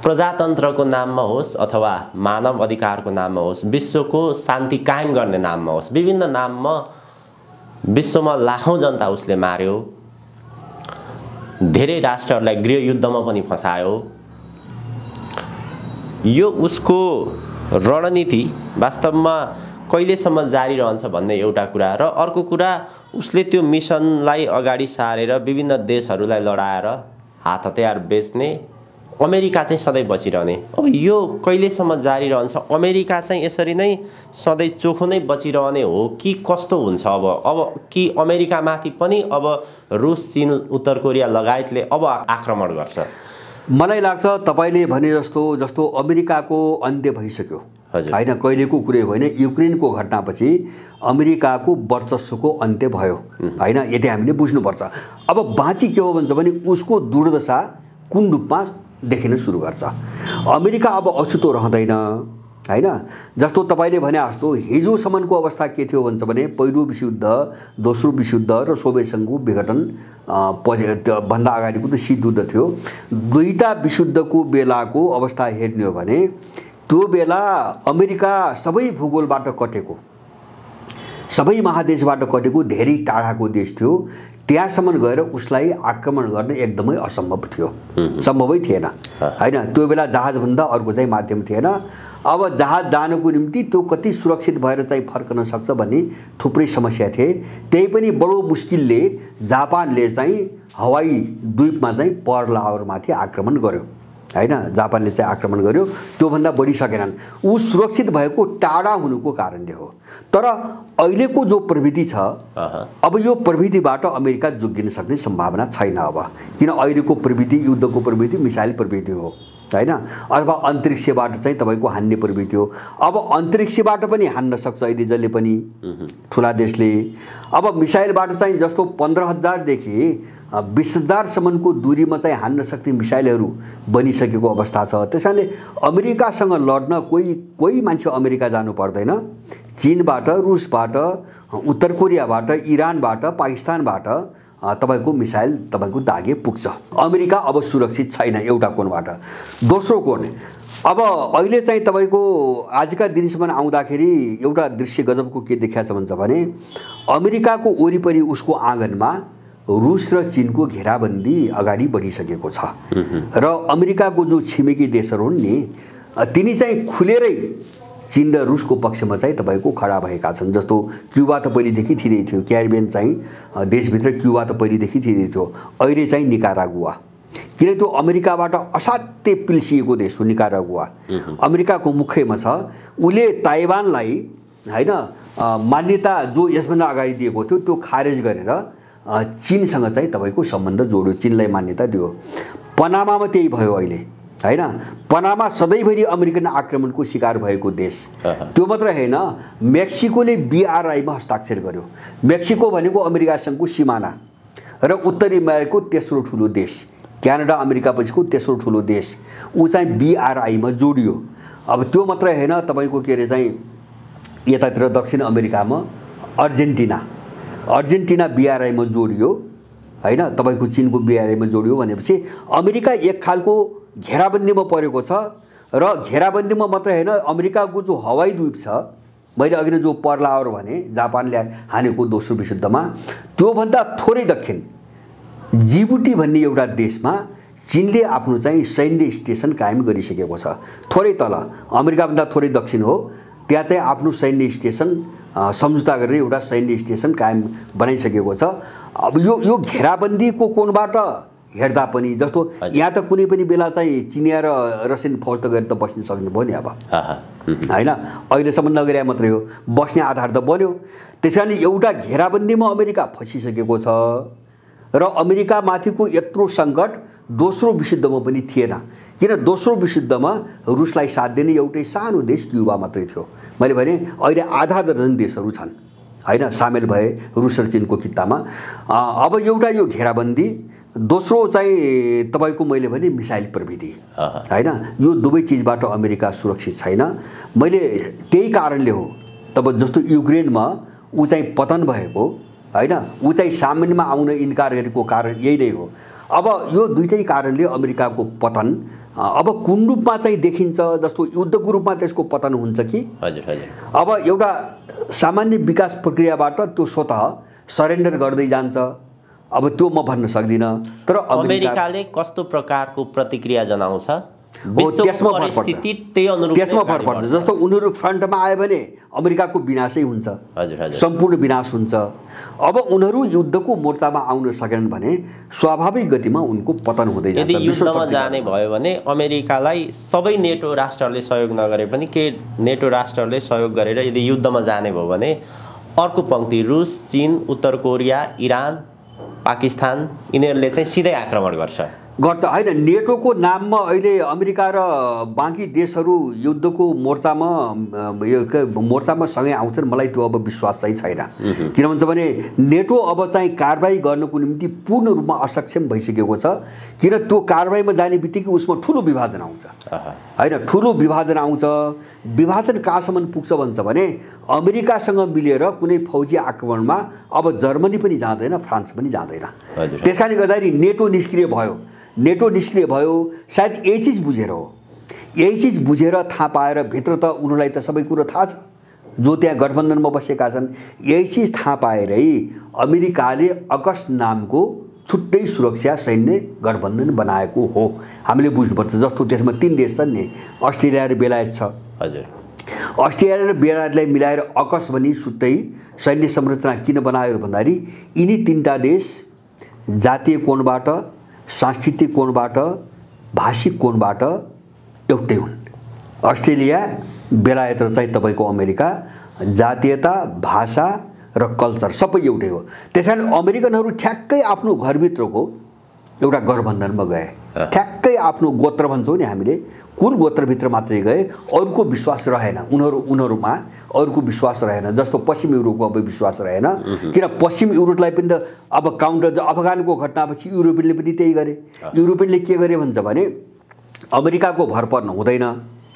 प्रजातन्त्रको नाममा होस् अथवा मानव अधिकारको नाममा होस्, विश्वको शान्ति कायम गर्ने नाममा होस्, विभिन्न नाममा विश्वमा लाखौँ जनता उसले मार्यो, धेरै राष्ट्रहरूलाई गृहयुद्धमा पनि फसायो। यो उसको रणनीति वास्तवमा कहिलेसम्म जारी रहन्छ भन्ने एउटा कुरा, र अर्को कुरा उसले त्यो मिसनलाई अगाडि सारेर विभिन्न देशहरूलाई लडाएर हात हतियार बेच्ने, अमेरिका चाहिँ सधैँ बचिरहने। अब यो कहिलेसम्म जारी रहन्छ? अमेरिका चाहिँ यसरी नै सधैँ चोखो नै बचिरहने हो कि कस्तो हुन्छ? अब कि अमेरिकामाथि पनि अब रुस, चीन, उत्तर कोरिया लगायतले अब आक्रमण गर्छ? मलाई लाग्छ तपाईले भने जस्तो अमेरिकाको अन्त्य भइसक्यो हैन, कहिलेको कुरै होइन। युक्रेनको घटनापछि अमेरिकाको वर्चस्वको अन्त्य भयो हैन, यदि हामीले बुझ्नुपर्छ। अब बाँकी के हो भन्छ भने उसको दुर्दशा कुन रूपमा देखिन सुरु गर्छ। अमेरिका अब अछुतो रहँदैन हैन। जस्तो तपाईले भने जस्तो हिजोसम्मको अवस्था के थियो भन्छ भने पहिलो विश्वयुद्ध, दोस्रो विश्वयुद्ध र सोभियत सङ्घको विघटन भन्दा अगाडिको त शीतयुद्ध थियो। दुईटा विश्वयुद्धको बेलाको अवस्था हेर्ने हो भने त्यो बेला अमेरिका सबै भूगोलबाट कटेको, सबै महादेशबाट कटेको धेरै टाढाको देश थियो। त्यहाँसम्म गएर उसलाई आक्रमण गर्न एकदमै असम्भव थियो, सम्भवै थिएन हैन। त्यो बेला जहाजभन्दा अर्को चाहिँ माध्यम थिएन। अब जहाज जानको निम्ति त्यो कति सुरक्षित भएर चाहिँ फर्कन सक्छ भन्ने थुप्रै समस्या थिए। त्यही पनि बडो मुस्किलले जापानले चाहिँ हवाई द्वीपमा चाहिँ पर्ल हार्बरमाथि आक्रमण गर्यो हैन, जापानले चाहिँ आक्रमण गर्यो, त्योभन्दा बढी सकेनन्। ऊ सुरक्षित भएको टाढा हुनुको कारणले हो। तर अहिलेको जो प्रविधि छ, अब यो प्रविधिबाट अमेरिका जोगिन सक्ने सम्भावना छैन अब, किन अहिलेको प्रविधि युद्धको प्रविधि मिसाइल प्रविधि हो हैन, अथवा अन्तरिक्षबाट चाहिँ तपाईको हान्ने प्रविधि हो। अब अन्तरिक्षबाट पनि हान्न सक्छ अहिले जसले पनि ठुला देशले। अब मिसाइलबाट चाहिँ जस्तो 15,000 देखि 20,000 सम्मको दूरीमा चाहिँ हान्न सक्ने मिसाइलहरू बनिसकेको अवस्था छ। त्यसैले अमेरिकासँग लड्न कोही मान्छे अमेरिका जानु पर्दैन। चीनबाट, रुसबाट, उत्तर कोरियाबाट, इरानबाट, पाकिस्तानबाट तपाईको मिसाइल तपाईको दागे पुग्छ। अमेरिका अब सुरक्षित छैन एउटा कोणबाट। दोस्रो कोण, अब अहिले चाहिँ तपाईको आजका दिनसम्म आउँदाखेरि एउटा दृश्य गजबको के देखाएको छ भन्छ भने अमेरिकाको वरिपरि उसको आँगनमा रुस र चीनको घेराबन्दी अगाडि बढिसकेको छ र अमेरिकाको जो छिमेकी देशहरू हुन् नि तिनी चाहिँ खुलेरै चीन र रुसको पक्षमा चाहिँ तपाईको खडा भएका छन्। जस्तो क्युबा त पहिलेदेखि थिरै थियो, क्यारिबियन चाहिँ देशभित्र क्युबा त पहिलेदेखि थिरै थियो, अहिले चाहिँ निकारागुआ, किन त्यो अमेरिकाबाट असाध्यै पिल्सिएको देश हो निकारागुआ। अमेरिकाको मुख्यमा छ, उले ताइवानलाई हैन मान्यता जो यसभन्दा अगाडि दिएको थियो त्यो खारेज गरेर चीनसँग चाहिँ तपाईको सम्बन्ध जोड्यो, चीनलाई मान्यता दियो। पनामामा त्यही भयो अहिले हैन, पनामा सधैँभरि अमेरिकन आक्रमणको शिकार भएको देश। त्यो मात्र हैन, मेक्सिकोले BRI मा हस्ताक्षर गर्यो। मेक्सिको भनेको अमेरिकासँगको सिमाना र उत्तरी अमेरिकाको तेस्रो ठुलो देश, क्यानाडा अमेरिकापछिको तेस्रो ठुलो देश, ऊ चाहिँ BRI मा जोडियो। अब त्यो मात्र हैन, तपाईको के रे चाहिँ यतातिर दक्षिण अमेरिकामा अर्जेन्टिना BRI मा जोडियो हैन, तपाईको चीनको BRI मा जोडियो भनेपछि अमेरिका एक खालको घेराबन्दीमा परेको छ। र घेराबन्दीमा मात्र हैन, अमेरिकाको जो हवाई द्वीप छ, मैले अघि नै जो पर्ल हार्बर भने जापानले हानेको दोस्रो विश्वयुद्धमा, त्योभन्दा थोरै दक्षिण जिबुटी भन्ने एउटा देशमा चीनले आफ्नो चाहिँ सैन्य स्टेसन कायम गरिसकेको छ। थोरै तल, अमेरिकाभन्दा थोरै दक्षिण हो, त्यहाँ चाहिँ आफ्नो सैन्य स्टेसन सम्झौता गरेर एउटा सैन्य स्टेसन कायम बनाइसकेको छ। अब यो घेराबन्दीको कोणबाट हेर्दा पनि जस्तो यहाँ त कुनै पनि बेला चाहिँ चिनिया र रसियन फौज त गएर त बस्न सक्नु भयो नि अब हैन, अहिलेसम्म नगरे मात्रै हो, बस्ने आधार त बन्यो। त्यसैले एउटा घेराबन्दीमा अमेरिका फसिसकेको छ र अमेरिकामाथिको यत्रो सङ्कट दोस्रो विश्वयुद्धमा पनि थिएन, किन दोस्रो विश्वयुद्धमा रुसलाई साथ दिने एउटै सानो देश क्युबा मात्रै थियो। मैले भने अहिले आधा दर्जन देशहरू छन् हैन सामेल भए रुस र चीनको कित्तामा। अब एउटा यो घेराबन्दी, दोस्रो चाहिँ तपाईको मैले भने मिसाइल प्रविधि हैन, यो दुवै चिजबाट अमेरिका सुरक्षित छैन। मैले त्यही कारणले हो, तब जस्तो युक्रेनमा ऊ चाहिँ पतन भएको हैन, ऊ चाहिँ सामान्यमा आउन इन्कार गरेको कारण यही नै हो। अब यो दुईटै कारणले अमेरिकाको पतन अब कुन रूपमा चाहिँ देखिन्छ, जस्तो युद्धको रूपमा त्यसको पतन हुन्छ कि अब एउटा सामान्य विकास प्रक्रियाबाट त्यो स्वतः सरेन्डर गर्दै जान्छ, अब त्यो म भन्न सक्दिनँ। तर अमेरिकाले कस्तो प्रकारको प्रतिक्रिया जनाउँछ त्यसमा फरक पर्छ। जस्तो उनीहरू फ्रन्टमा आयो भने अमेरिकाको विनाशै हुन्छ, सम्पूर्ण विनाश हुन्छ। अब उनीहरू युद्धको मोर्चामा आउन सकेनन् भने स्वाभाविक गतिमा उनको पतन हुँदै जान्छ। यदि युद्धमा जाने भयो भने अमेरिकालाई सबै नेटो राष्ट्रहरूले सहयोग नगरे पनि के नेटो राष्ट्रहरूले सहयोग गरेर यदि युद्धमा जाने भयो भने अर्को पंक्ति रुस, चीन, उत्तर कोरिया, इरान, पाकिस्तान यिनीहरूले चाहिँ सिधै आक्रमण गर्छ हैन। नेटोको नाममा अहिले अमेरिका र बाँकी देशहरू युद्धको मोर्चामा सँगै आउँछन्, मलाई त्यो अब विश्वास चाहिँ छैन। किन भन्छ भने नेटो अब चाहिँ कारबाही गर्नको निम्ति पूर्ण रूपमा असक्षम भइसकेको छ, किन त्यो कारबाहीमा जाने बित्तिकै उसमा ठुलो विभाजन आउँछ हैन, ठुलो विभाजन आउँछ। विभाजन कहाँसम्म पुग्छ भन्छ भने अमेरिकासँग मिलेर कुनै फौजी आक्रमणमा अब जर्मनी पनि जाँदैन, फ्रान्स पनि जाँदैन। त्यसकारणले गर्दाखेरि नेटो निष्क्रिय भयो। सायद यही चिज बुझेर हो, यही चिज बुझेर थाहा पाएर, भित्र त उनीहरूलाई त सबै कुरो थाहा छ जो त्यहाँ गठबन्धनमा बसेका छन्, यही चिज थाहा पाएरै अमेरिकाले अगस्ट नामको छुट्टै सुरक्षा सैन्य गठबन्धन बनाएको हो। हामीले बुझ्नुपर्छ। जस्तो त्यसमा 3 देश छन् नि, अस्ट्रेलिया र बेलायत छ। अस्ट्रेलिया र बेलायतलाई मिलाएर अगस्ट भनी छुट्टै सैन्य संरचना किन बनायो भन्दाखेरि यिनी 3टा देश जातीय कोणबाट, सांस्कृतिक कोणबाट भाषिक कोणबाट एउटै हुन्। अस्ट्रेलिया, बेलायत र चाहिँ तपाईँको अमेरिका जातीयता, भाषा र कल्चर सबै एउटै हो। त्यसैले अमेरिकनहरू ठ्याक्कै आफ्नो घरभित्रको एउटा गठबन्धनमा गए, ठ्याक्कै आफ्नो गोत्र भन्छौँ नि हामीले, कुन गोत्रभित्र मात्रै गए, अरूको विश्वास रहेन उनीहरूमा, अरूको विश्वास रहेन। जस्तो पश्चिम युरोपको अब विश्वास रहेन, किन पश्चिम युरोपलाई पनि त अब काउन्टर अफगानको घटनापछि युरोपियनले पनि त्यही गरे। युरोपियनले के गरे भन्छ भने अमेरिकाको भर पर्न हुँदैन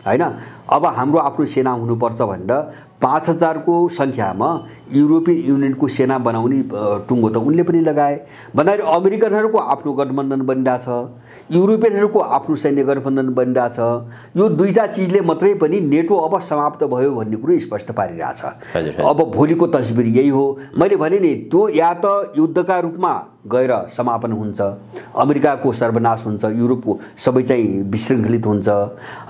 हैन, अब हाम्रो आफ्नो सेना हुनुपर्छ भनेर 5000 को सङ्ख्यामा युरोपियन युनियनको सेना बनाउने टुङ्गो त उनले पनि लगाए। भन्दाखेरि अमेरिकनहरूको आफ्नो गठबन्धन बनिरहेछ, युरोपियनहरूको आफ्नो सैन्य गठबन्धन बनिरहेछ। यो दुईटा चिजले मात्रै पनि नेटो अब समाप्त भयो भन्ने कुरो स्पष्ट पारिरहेछ। अब भोलिको तस्बिर यही हो। मैले भने नि त्यो या त युद्धका रूपमा गएर समापन हुन्छ, अमेरिकाको सर्वनाश हुन्छ, युरोपको सबै चाहिँ विशृङ्खलित हुन्छ,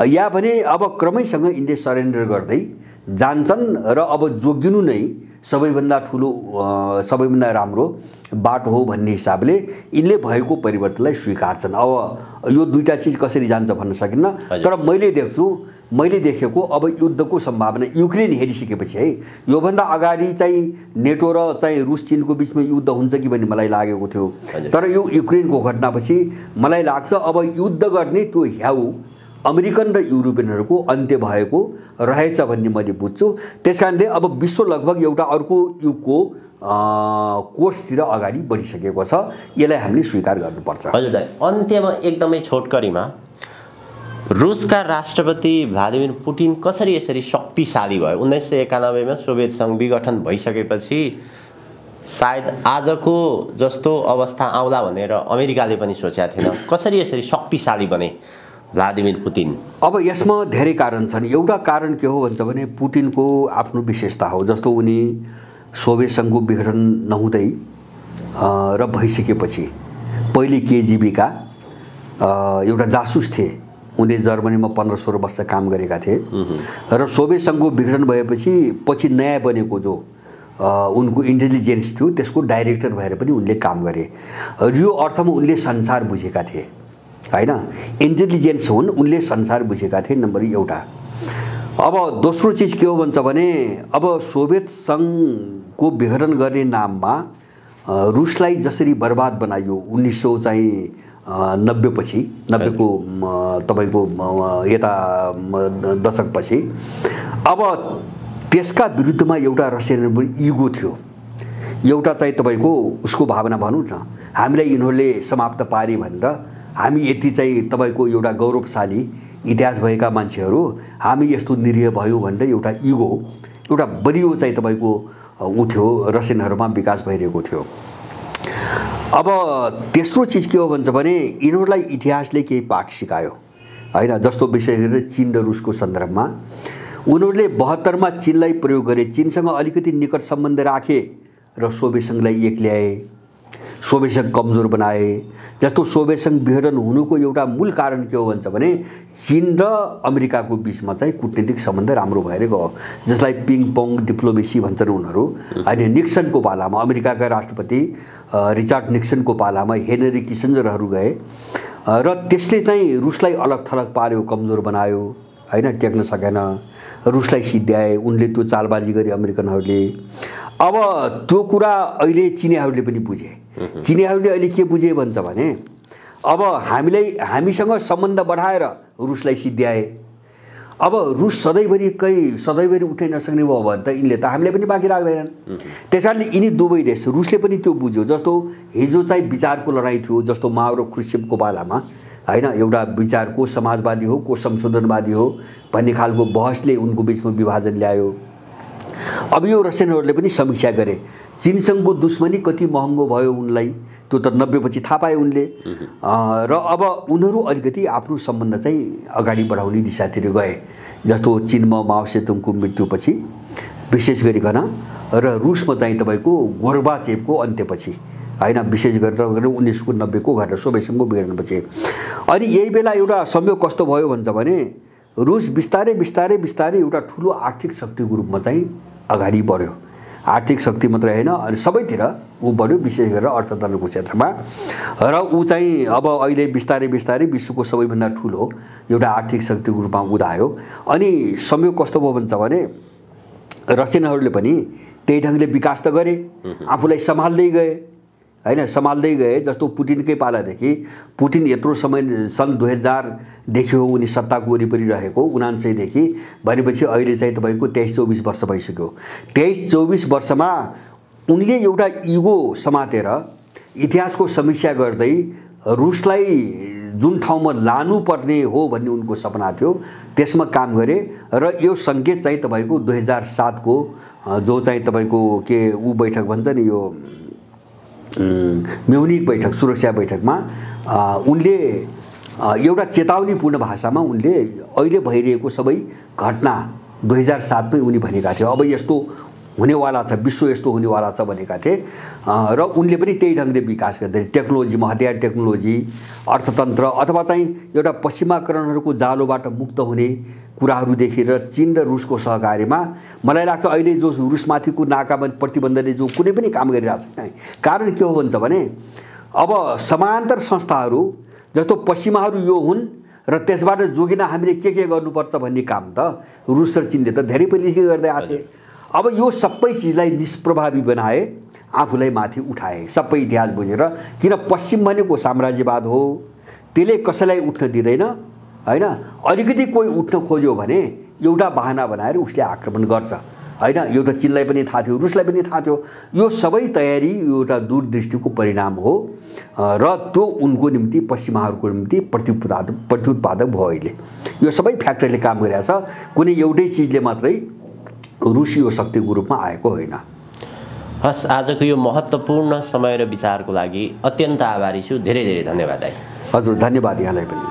या भने अब क्रमैसँग यिनले सरेन्डर गर्दै जान्छन् र अब जोगिनु नै सबैभन्दा ठुलो सबैभन्दा राम्रो बाटो हो भन्ने हिसाबले यिनले भएको परिवर्तनलाई स्वीकार्छन्। अब यो दुईटा चिज कसरी जान्छ भन्न सकिन्न, तर मैले देखेको अब युद्धको सम्भावना युक्रेन हेरिसकेपछि है, योभन्दा अगाडि चाहिँ नेटो र चाहिँ रुस चीनको बिचमा युद्ध हुन्छ कि भन्ने मलाई लागेको थियो, तर यो युक्रेनको घटनापछि मलाई लाग्छ अब युद्ध गर्ने त्यो ह्याउ अमेरिकन र युरोपियनहरूको अन्त्य भएको रहेछ भन्ने मैले बुझ्छु। त्यसकारणले अब विश्व लगभग एउटा अर्को युगको कोर्सतिर अगाडि बढिसकेको छ, यसलाई हामीले स्वीकार गर्नुपर्छ। हजुर दाइ, अन्त्यमा एकदमै छोटकरीमा रुसका राष्ट्रपति भ्लादिमिर पुटिन कसरी यसरी शक्तिशाली भयो? 1991 मा सोभियत सङ्घ विघटन भइसकेपछि सायद आजको जस्तो अवस्था आउला भनेर अमेरिकाले पनि सोचेका थिएन। कसरी यसरी शक्तिशाली बने भ्लादिमिर पुटिन? अब यसमा धेरै कारण छन्। एउटा कारण के हो भन्छ भने पुटिनको आफ्नो विशेषता हो। जस्तो उनी सोभियत सङ्घको विघटन नहुँदै र भइसकेपछि पहिले केजिबीका एउटा जासुस थिए। उनले जर्मनीमा 15-16 वर्ष काम गरेका थिए र सोभियत सङ्घको विघटन भएपछि पछि नयाँ बनेको जो उनको इन्टेलिजेन्स थियो त्यसको डाइरेक्टर भएर पनि उनले काम गरे। यो अर्थमा उनले संसार बुझेका थिए हैन, इन्टेलिजेन्स हुन्, उनले संसार बुझेका थिए नम्बर एउटा। अब दोस्रो चिज के हो भन्छ भने अब सोभियत सङ्घको विघटन गर्ने नाममा रुसलाई जसरी बर्बाद बनाइयो 1990 पछि 90 को तपाईको यता दशकपछि, अब त्यसका विरुद्धमा एउटा रसियनको इगो थियो, एउटा चाहिँ तपाईको उसको भावना भनौँ न, हामीलाई यिनीहरूले समाप्त पारे भनेर, हामी यति चाहिँ तपाईको एउटा गौरवशाली इतिहास भएका मान्छेहरू, हामी यस्तो निरीह भयो भनेर एउटा इगो, एउटा बलियो चाहिँ तपाईको उ थियो, रसियनहरूमा विकास भइरहेको थियो। अब तेस्रो चिज के हो भन्छ भने यिनीहरूलाई इतिहासले केही पाठ सिकायो हैन। जस्तो विशेष गरेर चीन र रुसको सन्दर्भमा उनीहरूले 72 मा चीनलाई प्रयोग गरे, चीनसँग अलिकति निकट सम्बन्ध राखे र सोभियत सङ्घलाई एक ल्याए, सोभियत सङ्घ कमजोर बनाए। जस्तो सोभियत सङ्घ विघटन हुनुको एउटा मूल कारण के हो भन्छ भने चीन र अमेरिकाको बिचमा चाहिँ कूटनीतिक सम्बन्ध राम्रो भएर गयो, जसलाई पिङ पोङ डिप्लोमेसी भन्छन् उनीहरू हैन। निक्सनको पालामा अमेरिकाका राष्ट्रपति रिचार्ड निक्सनको पालामा हेनरी किसिन्जरहरू गए र त्यसले चाहिँ रुसलाई अलग थलग पार्यो, कमजोर बनायो हैन, टेक्न सकेन, रुसलाई सिद्ध्याए। उनले त्यो चालबाजी गरे अमेरिकनहरूले। अब त्यो कुरा अहिले चिनियाहरूले पनि बुझे। चिनियाहरूले अहिले के बुझे भन्छ भने अब हामीसँग सम्बन्ध बढाएर रुसलाई सिद्ध्याए। अब रुस सधैँभरि उठ्नै नसक्ने भयो भने त यिनले त हामीलाई पनि बाँकी राख्दैनन्। त्यसकारणले यिनी दुवै देश, रुसले पनि त्यो बुझ्यो। जस्तो हिजो चाहिँ विचारको लडाइँ थियो, जस्तो माओ र ख्रुश्चेभको पालामा हैन, एउटा विचार को समाजवादी हो को संशोधनवादी हो भन्ने खालको बहसले उनको बिचमा विभाजन ल्यायो। अब यो रसियनहरूले पनि समीक्षा गरे, चीनसँगको दुश्मनी कति महँगो भयो उनलाई, त्यो त 90 पछि थाहा पाए उनले। र अब उनीहरू अलिकति आफ्नो सम्बन्ध चाहिँ अगाडि बढाउने दिशातिर गए। जस्तो चीनमा माओ सेतुङको मृत्युपछि विशेष गरिकन र रुसमा चाहिँ तपाईँको गोर्बाचेभको अन्त्यपछि हैन, विशेष गरेर 1990 को घटना सोभियत सङ्घको विघटनपछि। अनि यही बेला एउटा संयोग कस्तो भयो भन्छ भने रुस बिस्तारै एउटा ठुलो आर्थिक शक्तिको रूपमा चाहिँ अगाडि बढ्यो आर्थिक शक्ति मात्रै होइन अनि सबैतिर ऊ बढ्यो, विशेष गरेर अर्थतन्त्रको क्षेत्रमा। र ऊ चाहिँ अब अहिले बिस्तारै बिस्तारै विश्वको सबैभन्दा ठुलो एउटा आर्थिक शक्तिको रूपमा उदायो। अनि संयोग कस्तो भयो भन्छ भने रसियनहरूले पनि त्यही ढङ्गले विकास त गरे, आफूलाई सम्हाल्दै गए होइन, सम्हाल्दै गए। जस्तो पुटिनकै पालादेखि पुटिन यत्रो समय सन् 2000देखि हो उनी सत्ताको वरिपरि रहेको, 79 देखि भनेपछि अहिले चाहिँ तपाईँको 23-24 वर्ष भइसक्यो। 23-24 वर्षमा उनले एउटा इगो समातेर इतिहासको समीक्षा गर्दै रुसलाई जुन ठाउँमा लानुपर्ने हो भन्ने उनको सपना थियो त्यसमा काम गरे। र यो सङ्केत चाहिँ तपाईँको 2007 को जो चाहिँ तपाईँको के ऊ बैठक भन्छ नि, यो म्युनिक बैठक, सुरक्षा बैठकमा उनले एउटा चेतावनीपूर्ण भाषामा उनले अहिले भइरहेको सबै घटना 2007 मै उनी भनेका थिए, अब यस्तो हुनेवाला छ, विश्व यस्तो हुनेवाला छ भनेका थिए। र उनले पनि त्यही ढङ्गले विकास गर्दै टेक्नोलोजीमा, हतियार टेक्नोलोजी, अर्थतन्त्र अथवा चाहिँ एउटा पश्चिमाकरणहरूको जालोबाट मुक्त हुने कुराहरू देखेर चीन र रुसको सहकार्यमा मलाई लाग्छ अहिले जो रुसमाथिको नाकामा प्रतिबन्धले जो कुनै पनि काम गरिरहेको छैन। कारण के हो भन्छ भने अब समानान्तर संस्थाहरू जस्तो पश्चिमाहरू यो हुन् र त्यसबाट जोगिन हामीले के गर्नुपर्छ भन्ने काम त रुस र चीनले त धेरै पहिलेदेखि गर्दै आएको थिए। अब यो सबै चिजलाई निष्प्रभावी बनाए, आफूलाई माथि उठाए, सबै इतिहास बुझेर। किन पश्चिम भनेको साम्राज्यवाद हो, त्यसले कसैलाई उठ्न दिँदैन होइन। अलिकति कोही उठ्न खोज्यो भने एउटा बहाना बनाएर उसले आक्रमण गर्छ होइन। यो त चीनलाई पनि थाहा थियो, रुसलाई पनि थाहा थियो। यो सबै तयारी एउटा दूरदृष्टिको परिणाम हो र त्यो उनको निम्ति, पश्चिमाहरूको निम्ति प्रत्युत्पादक भयो। अहिले यो सबै फ्याक्टरले काम गरिरहेछ, कुनै एउटै चिजले मात्रै रुसी यो शक्तिको रूपमा आएको होइन। हस्, आजको यो महत्त्वपूर्ण समय र विचारको लागि अत्यन्त आभारी छु। धेरै धेरै धन्यवाद दाइ। हजुर, धन्यवाद यहाँलाई पनि।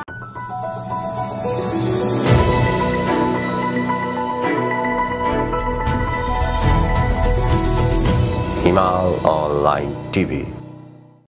हिमाल अनलाइन टिभी।